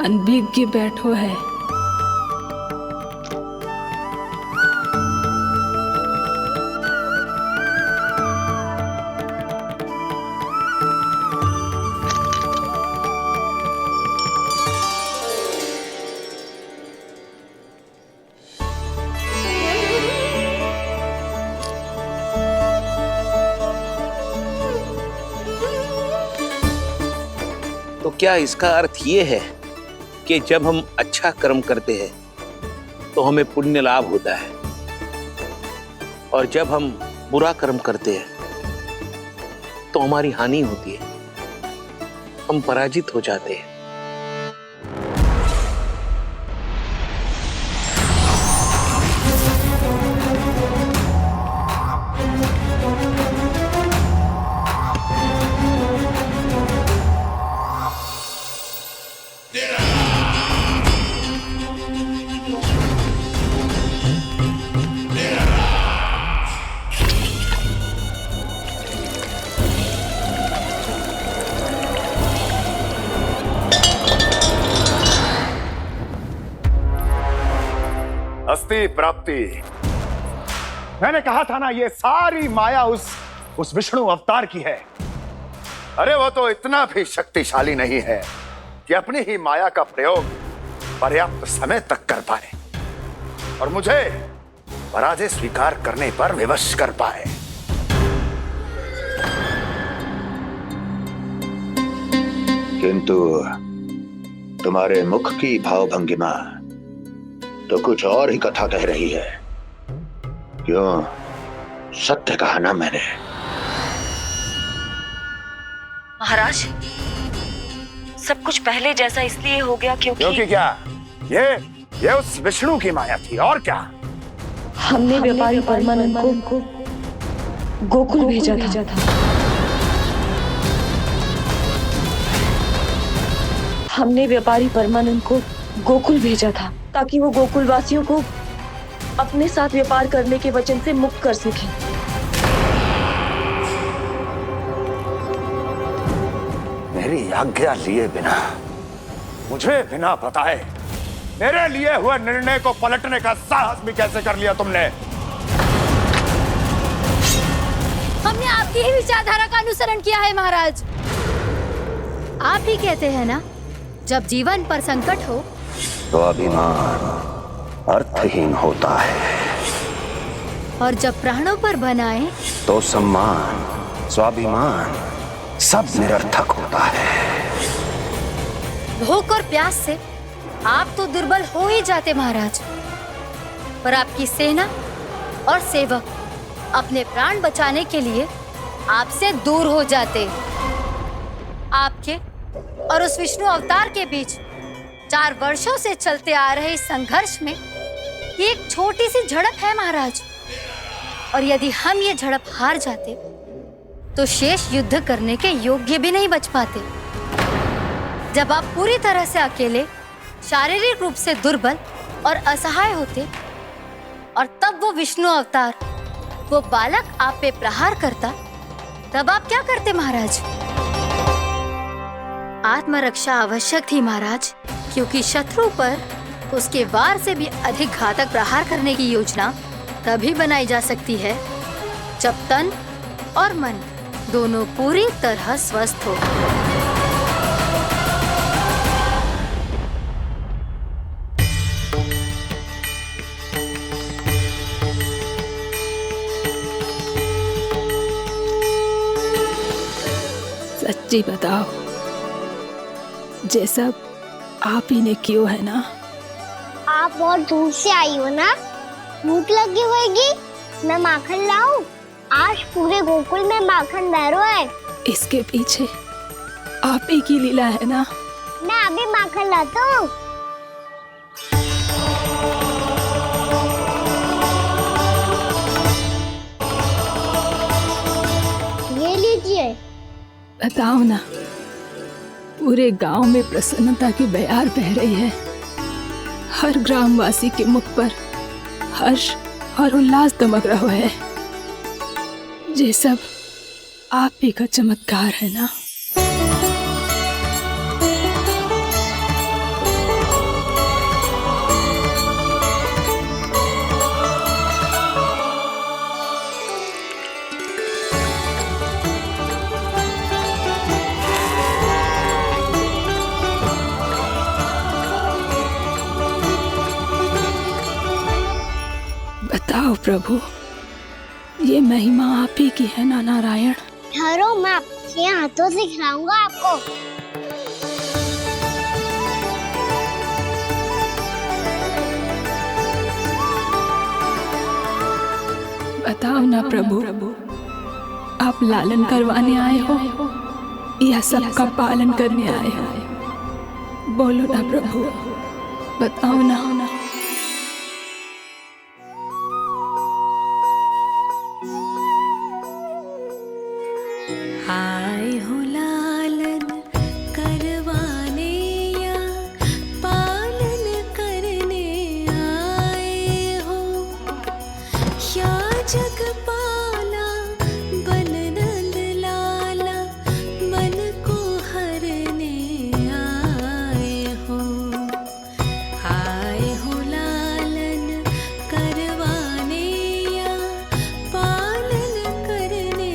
अनभिज्ञ बैठो है। तो क्या इसका अर्थ ये है कि जब हम अच्छा कर्म करते हैं तो हमें पुण्य लाभ होता है, और जब हम बुरा कर्म करते हैं तो हमारी हानि होती है, हम पराजित हो जाते हैं? अस्ति प्राप्ति। मैंने कहा था ना, ये सारी माया उस विष्णु अवतार की है। अरे वो तो इतना भी शक्तिशाली नहीं है कि अपनी ही माया का प्रयोग पर्याप्त समय तक कर पाए और मुझे पराजय स्वीकार करने पर विवश कर पाए। किंतु तुम्हारे मुख की भावभंगिमा तो कुछ और ही कथा कह रही है। क्यों? सत्य कहा ना मैंने। महाराज, सब कुछ पहले जैसा इसलिए हो गया क्योंकि क्या? ये उस विष्णु की माया थी, और क्या? हमने व्यापारी परमानंद को गोकुल भेजा था। हमने व्यापारी परमानंद को गोकुल भेजा था ताकि वो गोकुल वासियों को अपने साथ व्यापार करने के वचन से मुक्त कर सके। मेरी आज्ञा लिए बिना, मुझे बिना बताए मेरे लिए हुए निर्णय को पलटने का साहस भी कैसे कर लिया तुमने? आपकी ही विचारधारा का अनुसरण किया है महाराज। आप ही कहते हैं ना, जब जीवन पर संकट हो तो अभिमान अर्थहीन होता है, और जब प्राणों पर बनाए तो सम्मान स्वाभिमान सब निरर्थक होता है। भूख और प्यास से आप तो दुर्बल हो ही जाते महाराज, पर आपकी सेना और सेवक अपने प्राण बचाने के लिए आपसे दूर हो जाते। आपके और उस विष्णु अवतार के बीच 4 वर्षों से चलते आ रहे इस संघर्ष में ये एक छोटी सी झड़प है महाराज, और यदि हम ये झड़प हार जाते तो शेष युद्ध करने के योग्य भी नहीं बच पाते। जब आप पूरी तरह से अकेले, शारीरिक रूप से दुर्बल और असहाय होते, और तब वो विष्णु अवतार, वो बालक आप पे प्रहार करता, तब आप क्या करते महाराज? आत्मरक्षा आवश्यक थी महाराज, क्योंकि शत्रु पर उसके वार से भी अधिक घातक प्रहार करने की योजना तभी बनाई जा सकती है जब तन और मन दोनों पूरी तरह स्वस्थ हो। सच्ची बताओ, ये सब आप ही ने क्यों है ना? आप और दूर से आई हो ना, भूख लगी होगी। मैं माखन लाऊं? आज पूरे गोकुल में माखन बह रहा है। इसके पीछे आप ही की लीला है ना? मैं अभी माखन लाता हूँ। ये लीजिए। बताओ ना, पूरे गांव में प्रसन्नता की बयार बह रही है। हर ग्रामवासी के मुख पर हर्ष और उल्लास दमक रहा है। ये सब आप ही का चमत्कार है ना? बताओ प्रभु, ये महिमा आप ही की है ना नारायण? ठहरो, मैं आपके हाथों से खिलाऊंगा आपको। बताओ ना प्रभु, आप लालन करवाने आए हो या सबका पालन करने आए हो? बोलो ना प्रभु, बताओ ना। आए हो लालन करवाने या पालन करने आए हो, या जगपाला बन नंद लाला मन को हरने आए हो। आए हो लालन करवाने या पालन करने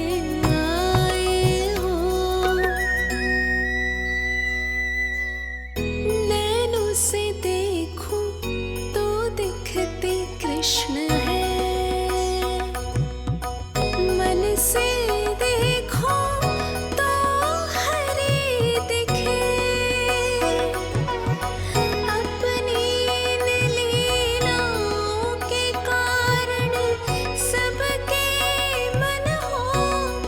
आए हो। नैनों से देखूं तो दिखते कृष्ण है, मन से देखो तो हरि दिखे। अपनी इन लीलाओं के कारण सबके मन हो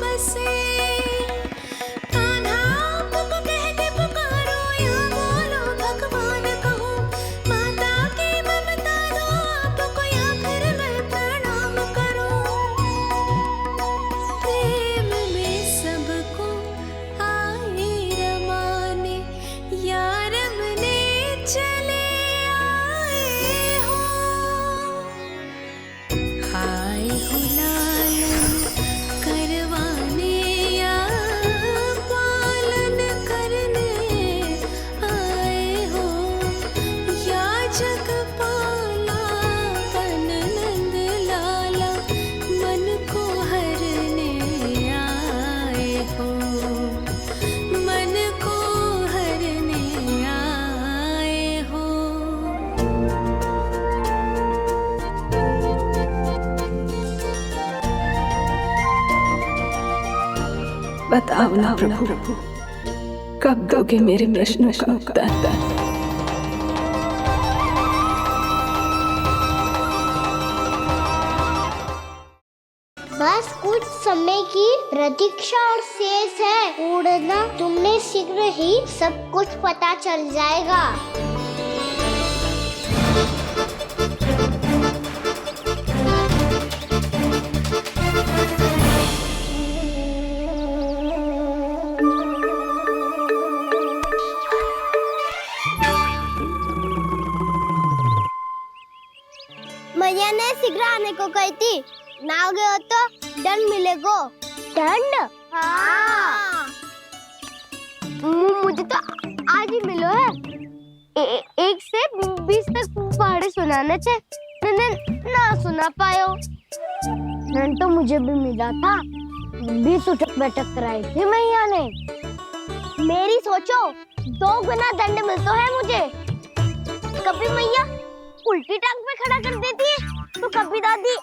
बसे। कान्हा आपको कह के पुकारो या बोलो भगवान कहो, माता की ममता दो आपको या फिर बताओ ना प्रभु, कब दोगे मेरे प्रश्नों का उत्तर? बस कुछ समय की प्रतीक्षा और शेष है। उड़ना तुमने शीघ्र ही सब कुछ पता चल जाएगा। मैया ने शीघ्र आने को कही थी, ना आ गए हो तो दंड मिलेगा। दंड? हाँ। मुझे तो आज ही मिलो है। 1 से 20 तक पहाड़े सुनाने चे, ना सुना पायो। दंड तो मुझे भी मिला था, 20 उठक बैठक कराई थी मैया ने। मेरी सोचो, 2 गुना दंड मिलता है मुझे। कभी मैया उल्टी टांग पे खड़ा कर देती है, तो कभी दादी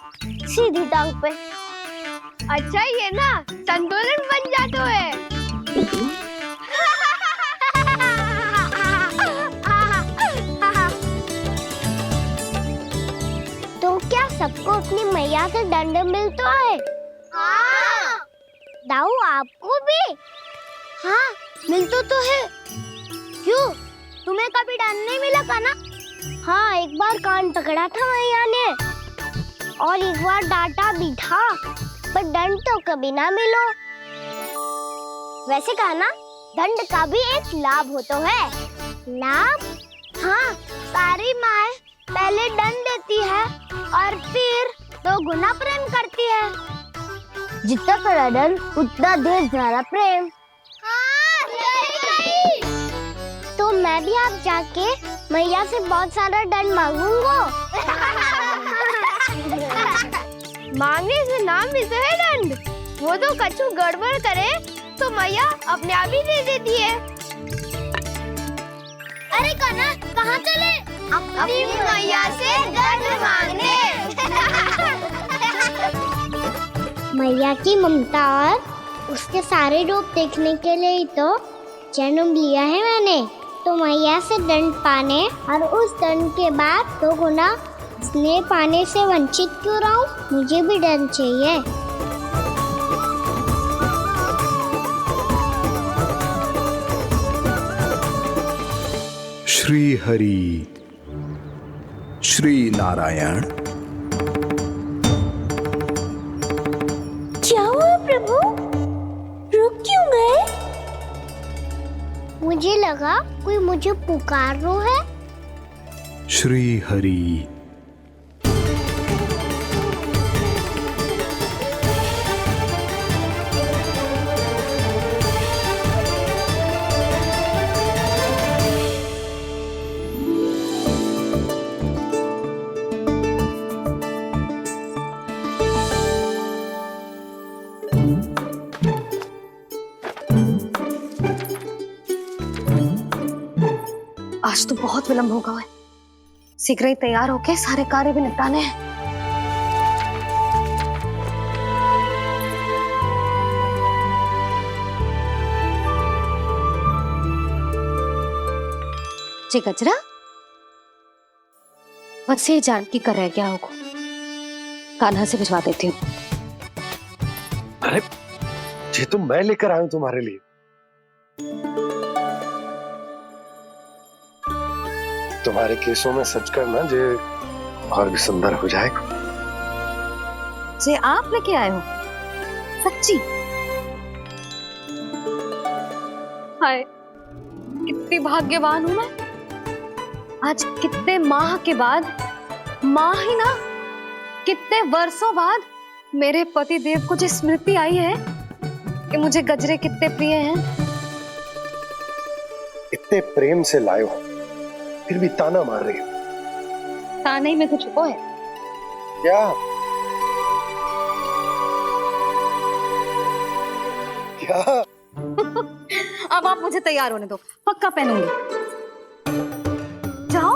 सीधी टांग पे। अच्छा ये ना संतुलन बन जाता है। तो क्या सबको अपनी मैया से दंड मिलता है? हाँ। दाऊ आपको भी? हाँ मिलता तो है। क्यों, तुम्हें कभी दंड नहीं मिला का ना? हाँ, एक बार कान पकड़ा था मैया ने और एक बार डांटा भी था, पर दंड तो कभी ना मिलो। वैसे कहा ना, दंड का भी एक लाभ होता है। लाभ? हाँ, सारी माँ पहले दंड देती है और फिर 2 गुना प्रेम करती है। जितना बड़ा दंड उतना ढेर सारा प्रेम। हाँ, सही। तो मैं भी आप जाके मैया से बहुत सारा दंड मांगूंगा। मांगने से नाम मिलता है दंड। वो तो कछु गड़बड़ करे तो मैया अपने आप ही दे देती है। अरे कना, कहाँ चले? अपनी मैया से दंड मांगने। मैया की ममता और उसके सारे रूप देखने के लिए ही तो जन्म लिया है मैंने। तो मैया से दंड पाने और उस दंड के बाद 2 गुना स्नेह पाने से वंचित क्यों रहूं? मुझे भी दंड चाहिए। श्री हरि, श्री नारायण। क्या हुआ प्रभु? रुक क्यों गए? मुझे लगा कोई मुझे पुकार रहा है। श्री हरि। आज तो बहुत विलंब होगा है। शीघ्र ही तैयार होके सारे कार्य भी निपटाने हैं। जी गजरा, बस ये जानकी कर रह गया होगा, कान्हा से भिजवा देती हूँ। अरे ये तो मैं लेकर आया हूं तुम्हारे लिए। तुम्हारे केसों में सच करना जे और भी सुंदर हो जाएगा। जे आप लेके आए हो? सच्ची? हाय, कितनी भाग्यवान हूं मैं। आज कितने माह के बाद, माह ही ना, कितने वर्षों बाद मेरे पति देव को जो स्मृति आई है कि मुझे गजरे कितने प्रिय हैं। इतने प्रेम से लाए हो, फिर भी ताना मार रही हो। ताने में कुछ छुपो है क्या? क्या? अब आप मुझे तैयार होने दो, पक्का पहनूंगी। जाओ।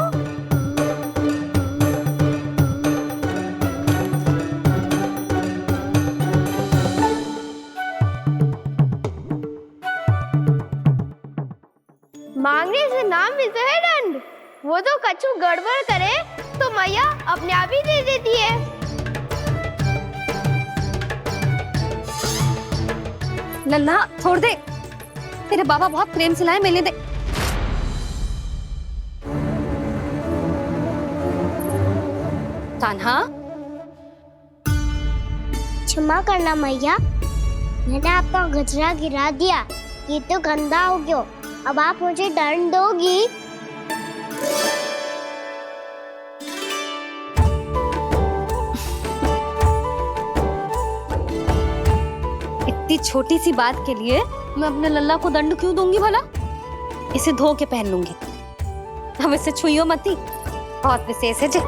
इसे है दंड। वो तो कछु गड़बड़ करे तो मैया अपने आप ही दे देती है। लल्ला छोड़ दे, तेरे बाबा बहुत प्रेम से लाए, मिलने दे। कान्हा, क्षमा करना मैया, मैंने आपका गजरा गिरा दिया, ये तो गंदा हो गया। अब आप मुझे दंड दोगी? इतनी छोटी सी बात के लिए मैं अपने लल्ला को दंड क्यों दूंगी भला? इसे धो के पहन लूंगी। हम इसे छुइयो मती, बहुत विशेष है जी।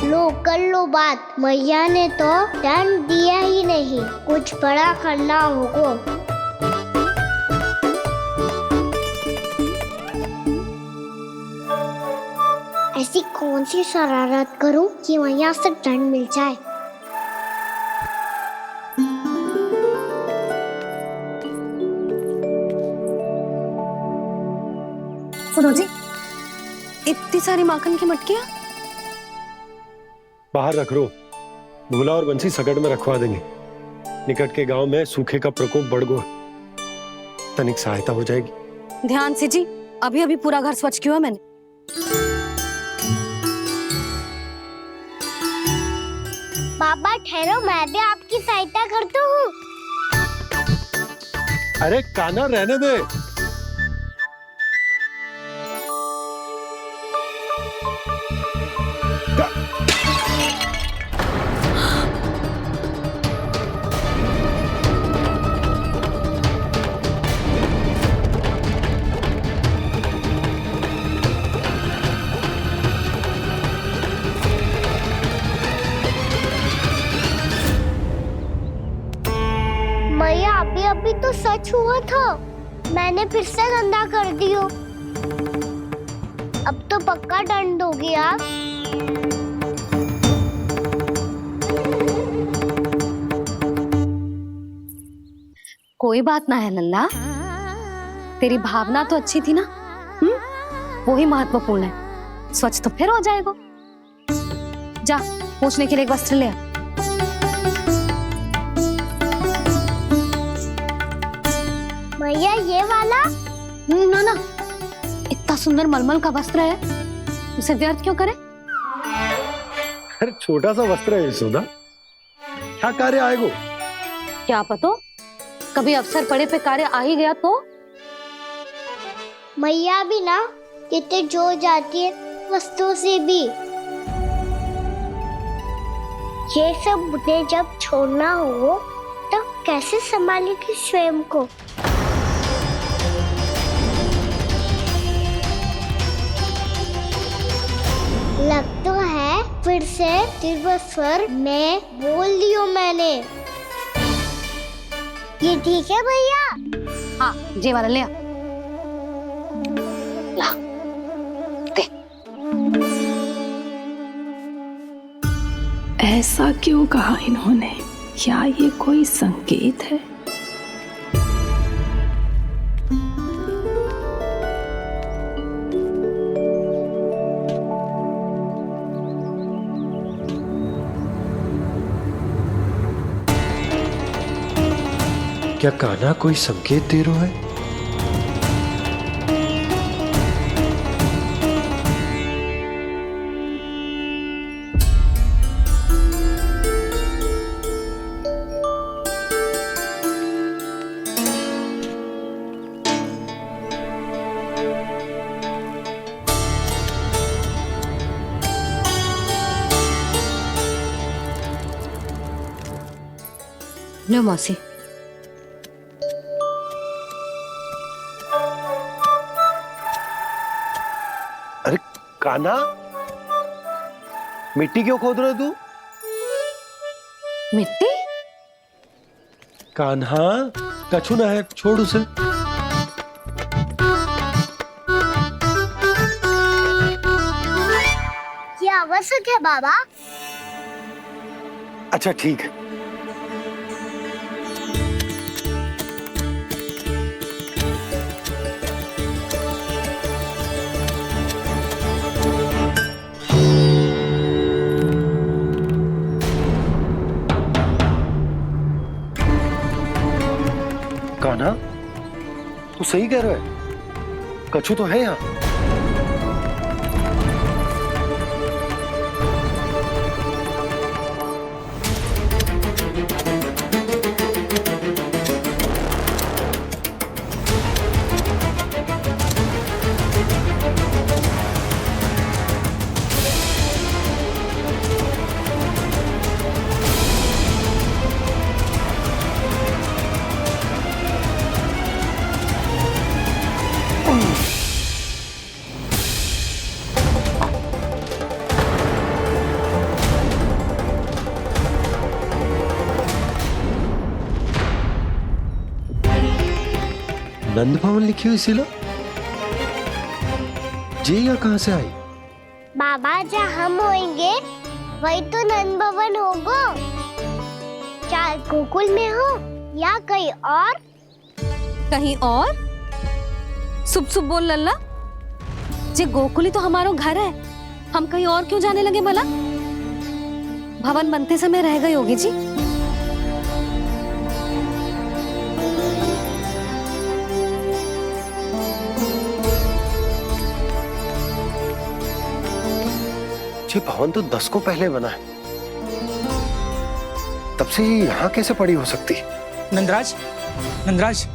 लो कर लो बात, मैया ने तो दंड दिया ही नहीं, कुछ बड़ा करना होगा। ऐसी कौन सी शरारत करूं कि मैया से दंड मिल जाए? सुनो जी, इतनी सारी माखन की मटकियां बाहर रख रो, भूला और बंसी सकट में रखवा देंगे। निकट के गांव में सूखे का प्रकोप बढ़ गया, तनिक सहायता हो जाएगी। ध्यान से जी, अभी अभी पूरा घर स्वच्छ किया है मैंने। बाबा ठहरो, मैं भी आपकी सहायता करता हूँ। अरे कान्हा रहने दे। मैया अभी अभी तो सच हुआ था, मैंने फिर से गंदा कर दियो। अब तो पक्का दंड दोगी आप। कोई बात ना है लल्ला, तेरी भावना तो अच्छी थी ना, वो ही महत्वपूर्ण है। स्वच्छ तो फिर हो जाएगा। जा पूछने के लिए एक वस्त्र ले आ। भैया ये वाला? ना ना, इतना सुंदर मलमल का वस्त्र है, उसे व्यर्थ क्यों करे? अरे छोटा सा वस्त्र है यशोदा, क्या कार्य आएगा? क्या पता, कभी अवसर पड़े पे कार्य आ ही गया तो। मैया भी ना कितने जो जाती है वस्तुओं से भी। ये सब मुझे जब छोड़ना हो तो कैसे संभालेगी स्वयं को? लग तो है फिर से तिरस्वर में बोल दियो मैंने। ये ठीक है भैया? हाँ, ये वाला ले आ। ला, दे। ऐसा क्यों कहा इन्होंने? क्या ये कोई संकेत है? क्या कान्हा कोई संकेत दे रहा है? लो मौसी। अरे कान्हा, मिट्टी क्यों खोद रहे तू? मिट्टी? कान्हा, कछु ना है, छोड़ उसे। ये आवश्यक है बाबा। अच्छा ठीक है। सही कह रहा है, कछु तो है यहाँ। नंद भवन लिखी हुई सिला जी यहाँ कहाँ से आई? बाबा जहाँ हम होंगे वही तो नंद भवन होगा। चाहे गोकुल में हो या कहीं और। कहीं और? सुब सुब बोल लल्ला, जे गोकुली तो हमारा घर है, हम कहीं और क्यों जाने लगे भला? भवन बनते समय रह गई होगी जी। ये भवन तो 10 को पहले बना है, तब से यहाँ कैसे पड़ी हो सकती? नंदराज, नंदराज,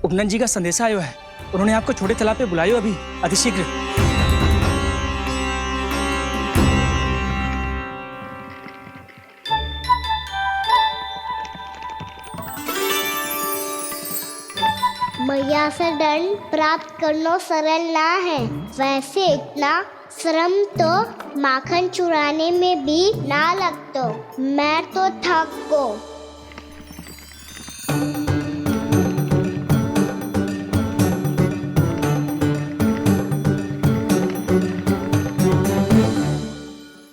उपनंद जी का संदेशा आयो है। उन्होंने आपको छोटे तालाब पे बुलायो अभी, अतिशीघ्र। मैया से दंड प्राप्त करना सरल ना है, वैसे इतना श्रम तो माखन चुराने में भी ना लगता। मैं तो थक गो।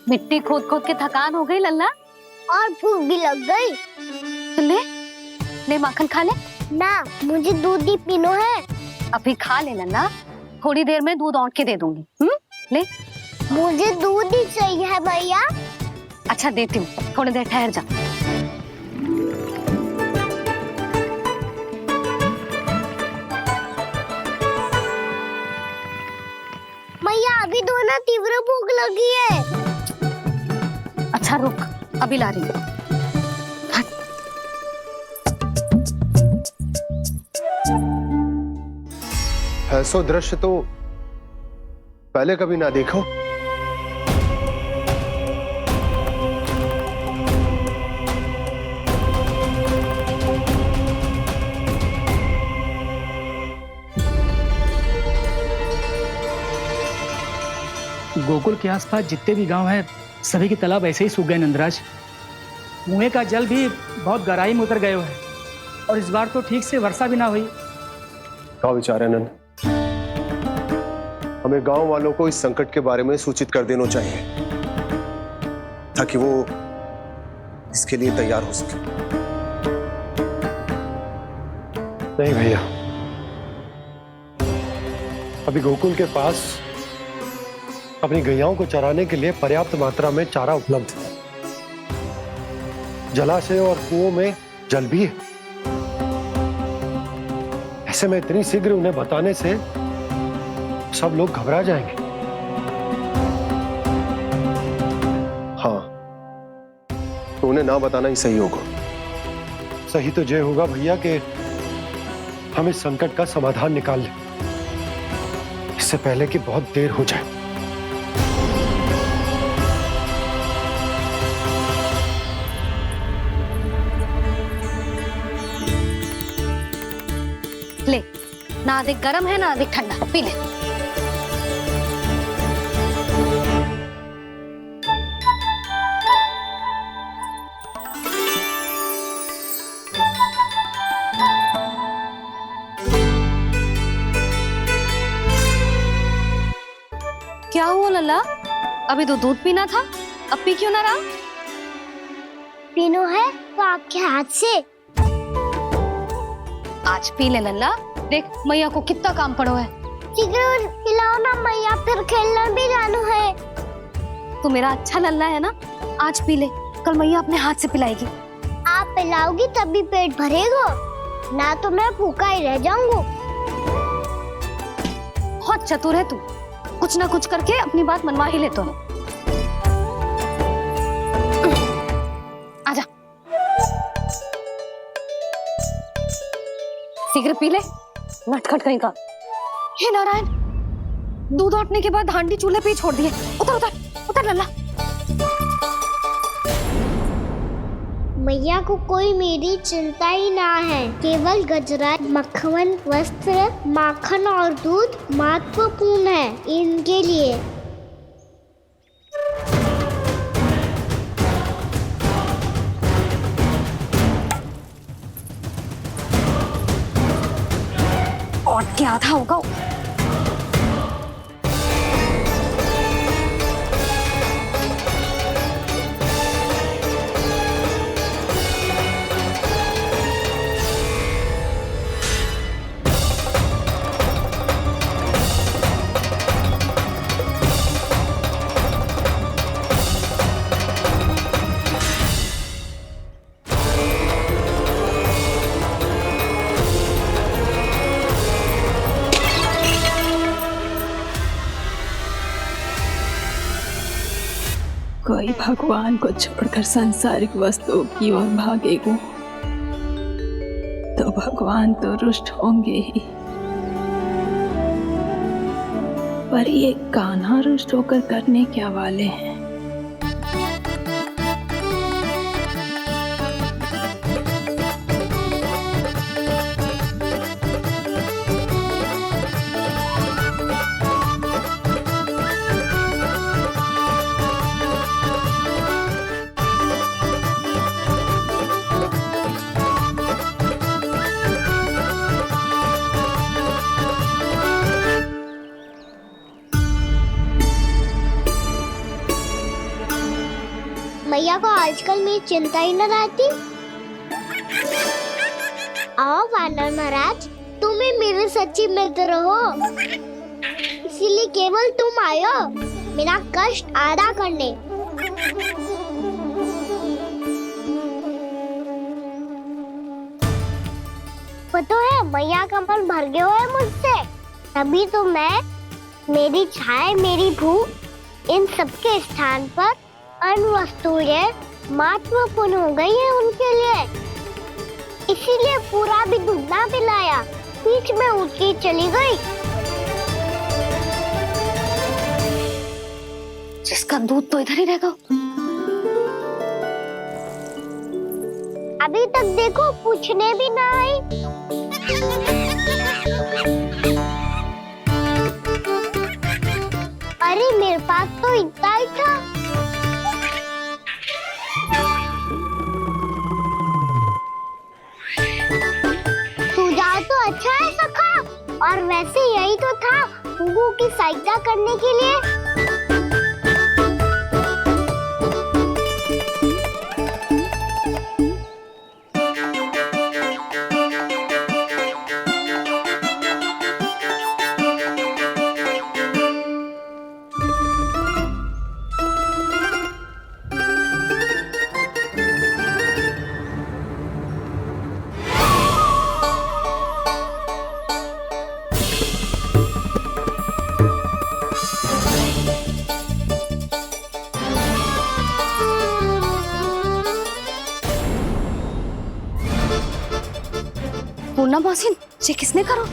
मिट्टी खोद खोद के थकान हो गई लल्ला, और भूख भी लग गई। तो ले ले माखन खा ले। ना, मुझे दूध ही पीना है। अभी खा ले लल्ला, थोड़ी देर में दूध औंट के दे दूंगी। ले। मुझे दूध ही चाहिए भैया। अच्छा देती हूँ, थोड़ी देर ठहर जा। मैया अभी दोनों तीव्र भूख लगी है। अच्छा रुक, अभी ला रही हूँ। ऐसा दृश्य तो पहले कभी ना देखो। गोकुल के आसपास जितने भी गांव हैं, सभी के तालाब ऐसे ही सूख गए नंदराज। कुएं का जल भी बहुत गहराई में उतर गए है, और इस बार तो ठीक से वर्षा भी ना हुई। क्या विचार है नंद? हमें गांव वालों को इस संकट के बारे में सूचित कर देना चाहिए, ताकि वो इसके लिए तैयार हो सके। नहीं भैया, अभी गोकुल के पास अपनी गैयाओं को चराने के लिए पर्याप्त मात्रा में चारा उपलब्ध है। जलाशय और कुओं में जल भी है। ऐसे में इतनी शीघ्र उन्हें बताने से सब लोग घबरा जाएंगे। हाँ, तो उन्हें ना बताना ही सही होगा। सही तो ये होगा भैया कि हम इस संकट का समाधान निकाल लें, इससे पहले कि बहुत देर हो जाए। ले, ना अधिक गर्म है ना अधिक ठंडा, पी ले। क्या हुआ लल्ला? अभी तो दूध पीना था, अब पी क्यों ना रहा? पीनो है तो आपके हाथ से। आज पी ले लल्ला, देख मैया को कितना काम पड़ो है। शीघ्र पिलाओ ना मैया, फिर खेलने भी जाना है। तू मेरा अच्छा लल्ला है ना, आज पी ले, कल मैया अपने हाथ से पिलाएगी। आप पिलाओगी तभी पेट भरेगा, ना तो मैं भूखा ही रह जाऊंगा। बहुत चतुर है तू, कुछ ना कुछ करके अपनी बात मनवा ही लेता है। आजा, सिगरेट पी ले, नटखट कहीं का। हे नारायण, दूध औटने के बाद हांडी चूल्हे पे ही छोड़ दिए। उतर उतर उतर लल्ला। मैया को कोई मेरी चिंता ही ना है, केवल गजरा, मक्खन, वस्त्र, माखन और दूध महत्वपूर्ण है इनके लिए। और क्या था होगा? कोई भगवान को छोड़कर सांसारिक वस्तुओं की ओर भागेगा तो भगवान तो रुष्ट होंगे ही, पर ये कान्हा रुष्ट होकर करने क्या वाले हैं? मैया को आजकल मेरी चिंता ही न रहती। आओ वानर महाराज, तुम ही मेरे सच्ची मित्र हो, इसीलिए केवल तुम आयो मेरा कष्ट आधा करने। पता है मैया का मन भर गया है मुझसे, तभी तो मैं, मेरी छाया, मेरी भूख, इन सबके स्थान पर अन्य वस्तुएं महत्वपूर्ण हो गई है उनके लिए। इसीलिए पूरा भी दूध ना पिलाया, बीच में उठ के चली गई। जिसका दूध तो इधर ही रहेगा। अभी तक देखो पूछने भी ना आई। अरे मेरे पास तो इतना ही था। सुझाव तो अच्छा है सखा, और वैसे यही तो था गुगु की सहायता करने के लिए। पूर्णा मौसी, ये किसने करो?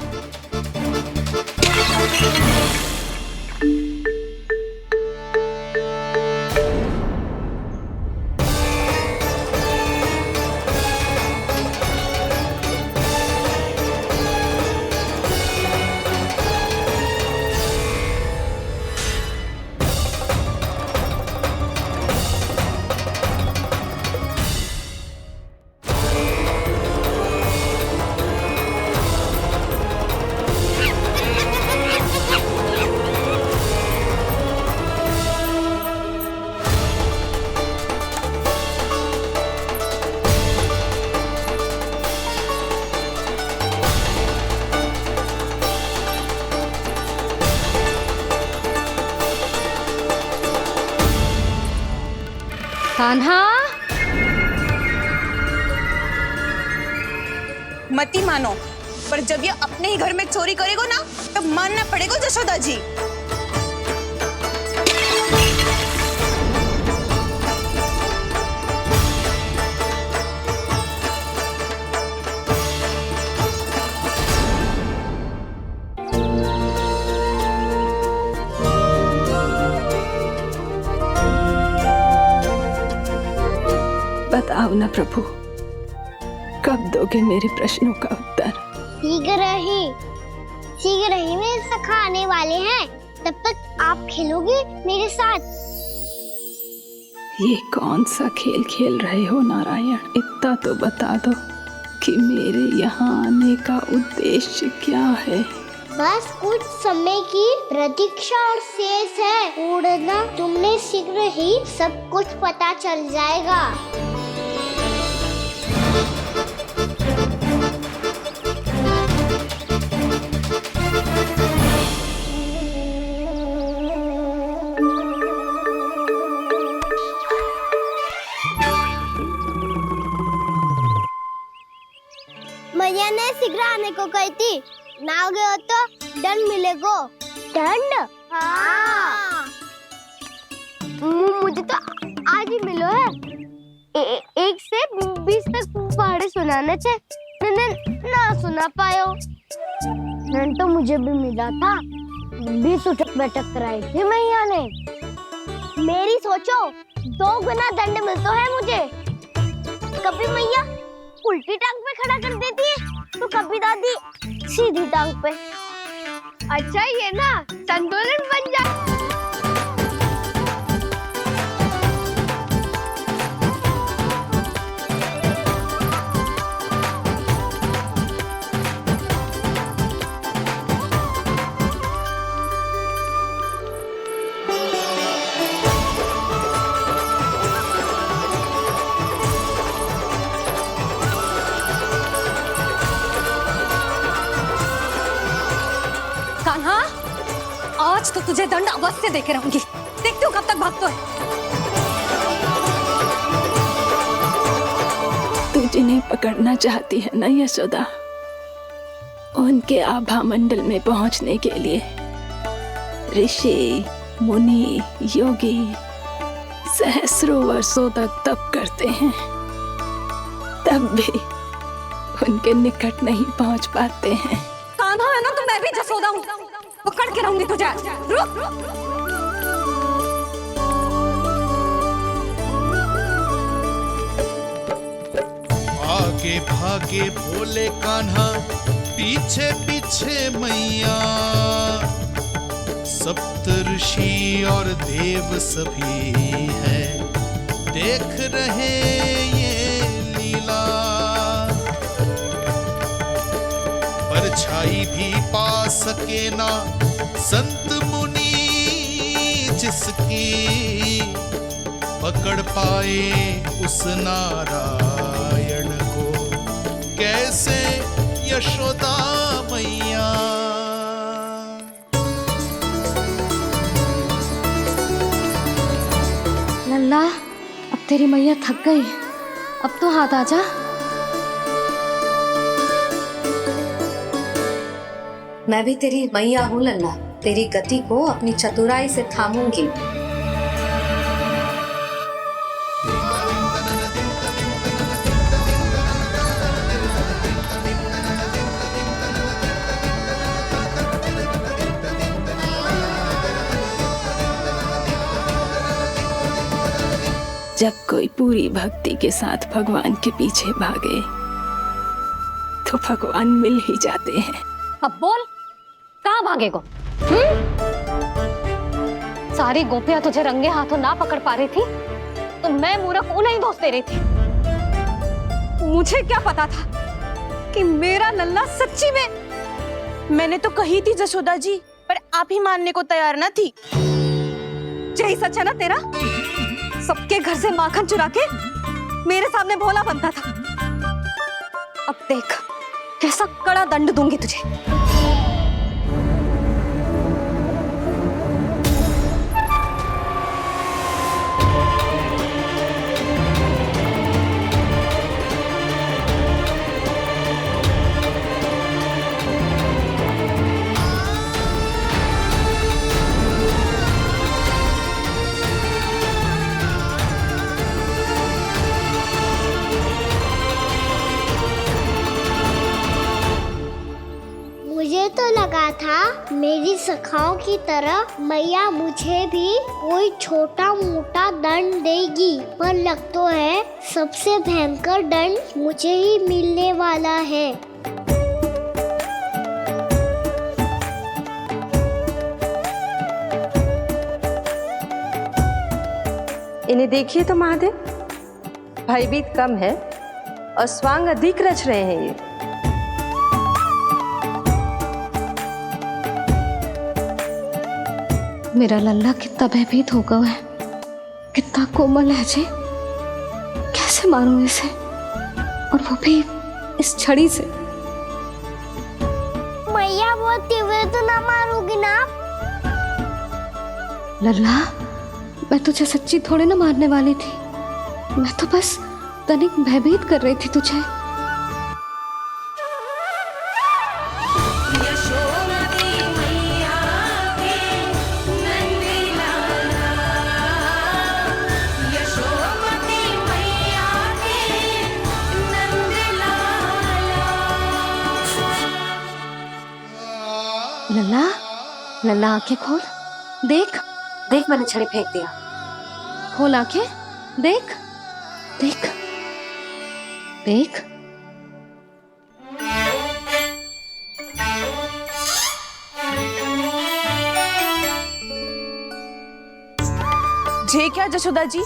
कान्हा, मती मानो, पर जब ये अपने ही घर में चोरी करेगा ना, तब मानना पड़ेगा जशोदा जी। बताओ ना प्रभु, कब दोगे मेरे प्रश्नों का उत्तर? शीघ्र ही मेरे सखा आने वाले हैं, तब तक आप खेलोगे मेरे साथ। ये कौन सा खेल खेल रहे हो नारायण? इतना तो बता दो कि मेरे यहाँ आने का उद्देश्य क्या है? बस कुछ समय की प्रतीक्षा और शेष है। उड़ना तुमने शीघ्र ही सब कुछ पता चल जाएगा। मैया ने शीघ्र आने को कही थी, ना हो गए हो तो दंड मिलेगा। दंड? हाँ। मुझे तो आज ही मिलो है। 1 से 20 तक पहाड़े सुनाने थे, ना सुना पायो। दंड तो मुझे भी मिला था, 20 उठक बैठक कराई थी मैया ने। मेरी सोचो, 2 गुना दंड मिलता है मुझे। कभी मैया उल्टी टांग पे खड़ा कर देती है, तो कभी दादी सीधी टांग पे। अच्छा ये ना संतुलन बन जाए। आज तो तुझे दंड अवश्य देके रहूंगी। देखती हूँ कब तक भागता है। तू जिन्हें पकड़ना चाहती है ना यशोदा, उनके आभा मंडल में पहुंचने के लिए ऋषि, मुनि, योगी सहस्रों वर्षों तक तप करते हैं, तब भी उनके निकट नहीं पहुंच पाते हैं। कान्हा है ना, तो मैं भी जसोदा हूँ, पकड़ के रहूंगी तुझे। रुक। आगे भागे भोले कान्हा, पीछे पीछे मैया, सप्त ऋषि और देव सभी हैं, देख रहे ये लीला। परछाई भी पा सके ना संत मुनि जिसकी, पकड़ पाए उस नारायण को कैसे यशोदा मैया। लल्ला, अब तेरी मैया थक गई, अब तो हाथ आजा। मैं भी तेरी मैया हूँ लल्ला, तेरी गति को अपनी चतुराई से थामूंगी। जब कोई पूरी भक्ति के साथ भगवान के पीछे भागे तो भगवान मिल ही जाते हैं। अब बोल, कहाँ भागेगो? सारी गोपियां तुझे रंगे हाथों ना पकड़ पा रही थी, तो मैं मूर्ख उन्हें ही दोष दे रही थी। मुझे क्या पता था कि मेरा लल्ला सच्ची में। मैंने तो कही थी जसोदा जी, पर आप ही मानने को तैयार न थी। यही सच है ना तेरा? सबके घर से माखन चुरा के मेरे सामने भोला बनता था। अब देख कैसा कड़ा दंड दूंगी तुझे। मेरी सखाओं की तरह मैया मुझे भी कोई छोटा मोटा दंड देगी, पर लग तो है सबसे भयंकर दंड मुझे ही मिलने वाला है। इन्हें देखिए तो महादेव, भयभीत कम है और स्वांग अधिक रच रहे हैं ये। मेरा लल्ला कितना भयभीत होगा है, कितना कोमल है जी। कैसे मारूं इसे, और वो भी इस छड़ी से। मैया बहुत तीव्र तो ना मारोगी ना? लल्ला, मैं तुझे सच्ची थोड़े ना मारने वाली थी, मैं तो बस तनिक भयभीत कर रही थी तुझे। लल्ला, लल्ला आंखें खोल, देख देख मैंने छड़ी फेंक दिया। खोल आंखें, देख देख देख। जे क्या जशोदा जी,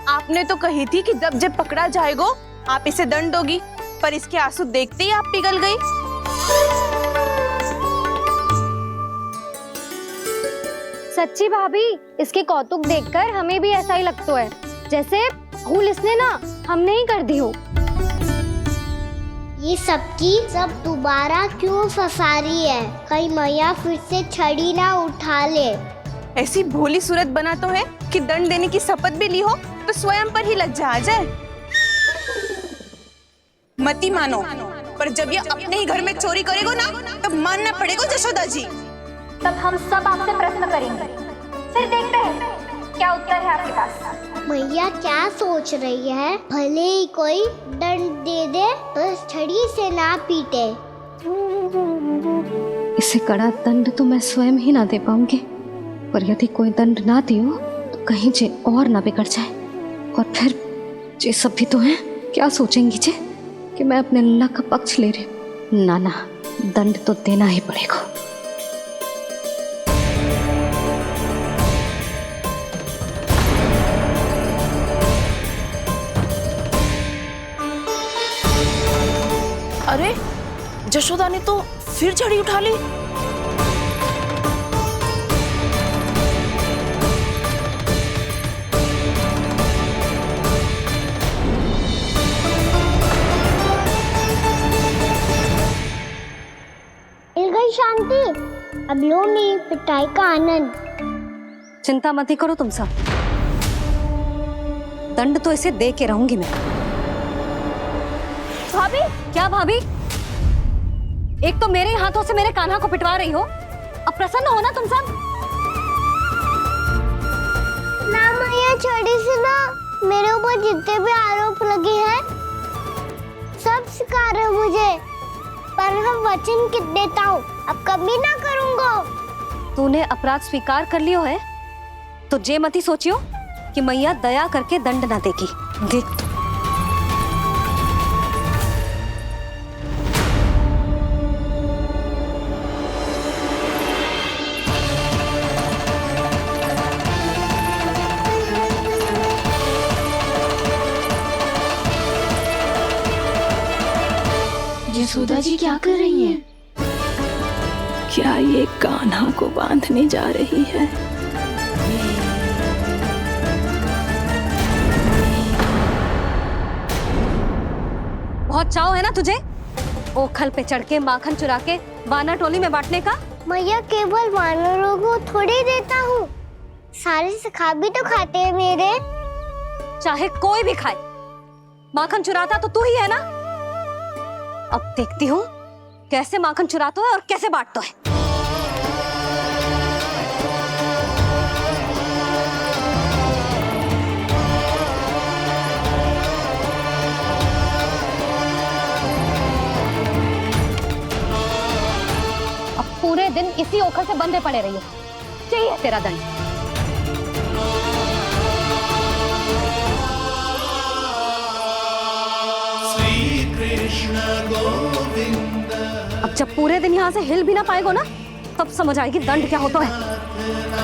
आपने तो कही थी कि जब जब पकड़ा जाएगा आप इसे दंड दोगी, पर इसके आंसू देखते ही आप पिघल गई। सच्ची भाभी, इसके कौतुक देखकर हमें भी ऐसा ही लगता है, जैसे भूल इसने ना हमने ही कर दी हो। ये सबकी सब दोबारा क्यों फंसा रही है? कहीं मैया फिर से छड़ी ना उठा ले। ऐसी भोली सूरत बना तो है कि दंड देने की शपथ भी ली हो तो स्वयं पर ही लग जा जाए। मती मानो, पर जब ये अपने ही घर में चोरी करेगा ना, तब मानना पड़ेगा जशोदा जी। तब हम सब आपसे प्रश्न करेंगे, फिर देखते हैं क्या उत्तर है आपके पास। मैया क्या सोच रही है? भले ही कोई दंड दे दे, बस छड़ी से ना पीटे। इसे कड़ा दंड तो मैं स्वयं ही ना दे पाऊंगी, पर यदि कोई दंड ना दियो तो कहीं जे और ना बिगड़ जाए, और फिर जे सब भी तो हैं, क्या सोचेंगी जे कि मैं अपने लल्ला का पक्ष ले रही। ना ना, दंड तो देना ही पड़ेगा। अरे जशोदा ने तो फिर छड़ी उठा ली। मिल गई शांति, अब लो मेरी पिटाई का आनंद। चिंता मत ही करो तुम सब, दंड तो इसे दे के रहूंगी मैं। भाभी, क्या भाभी? एक तो मेरे हाथों से मेरे कान्हा को पिटवा रही हो, अब प्रसन्न हो ना तुम सब? ना मैया, छड़ी से ना मेरे ऊपर जितने भी आरोप लगे हैं सब स्वीकार है मुझे, पर मैं वचन कित देता हूँ, अब कभी ना करूँगा। तूने अपराध स्वीकार कर लियो है तो जे मती सोचियो कि मैया दया करके दंड ना देगी। देख यशोदा जी क्या कर रही हैं? क्या ये कान्हा को बांधने जा रही है? बहुत चाव है ना तुझे ओखल पे चढ़ के माखन चुरा के वानर टोली में बांटने का? मैया, केवल वानरों को थोड़ी देता हूँ, सारे सखा भी तो खाते हैं मेरे। चाहे कोई भी खाए, माखन चुराता तो तू ही है ना। अब देखती हूँ कैसे माखन चुराता है और कैसे बांटता है। अब पूरे दिन इसी ओखर से बंधे पड़े रहिए। चाहिए तेरा दंड। श्री कृष्ण गोविंद। अब जब पूरे दिन यहाँ से हिल भी ना पाएगो ना, तब समझ आएगी दंड क्या होता है।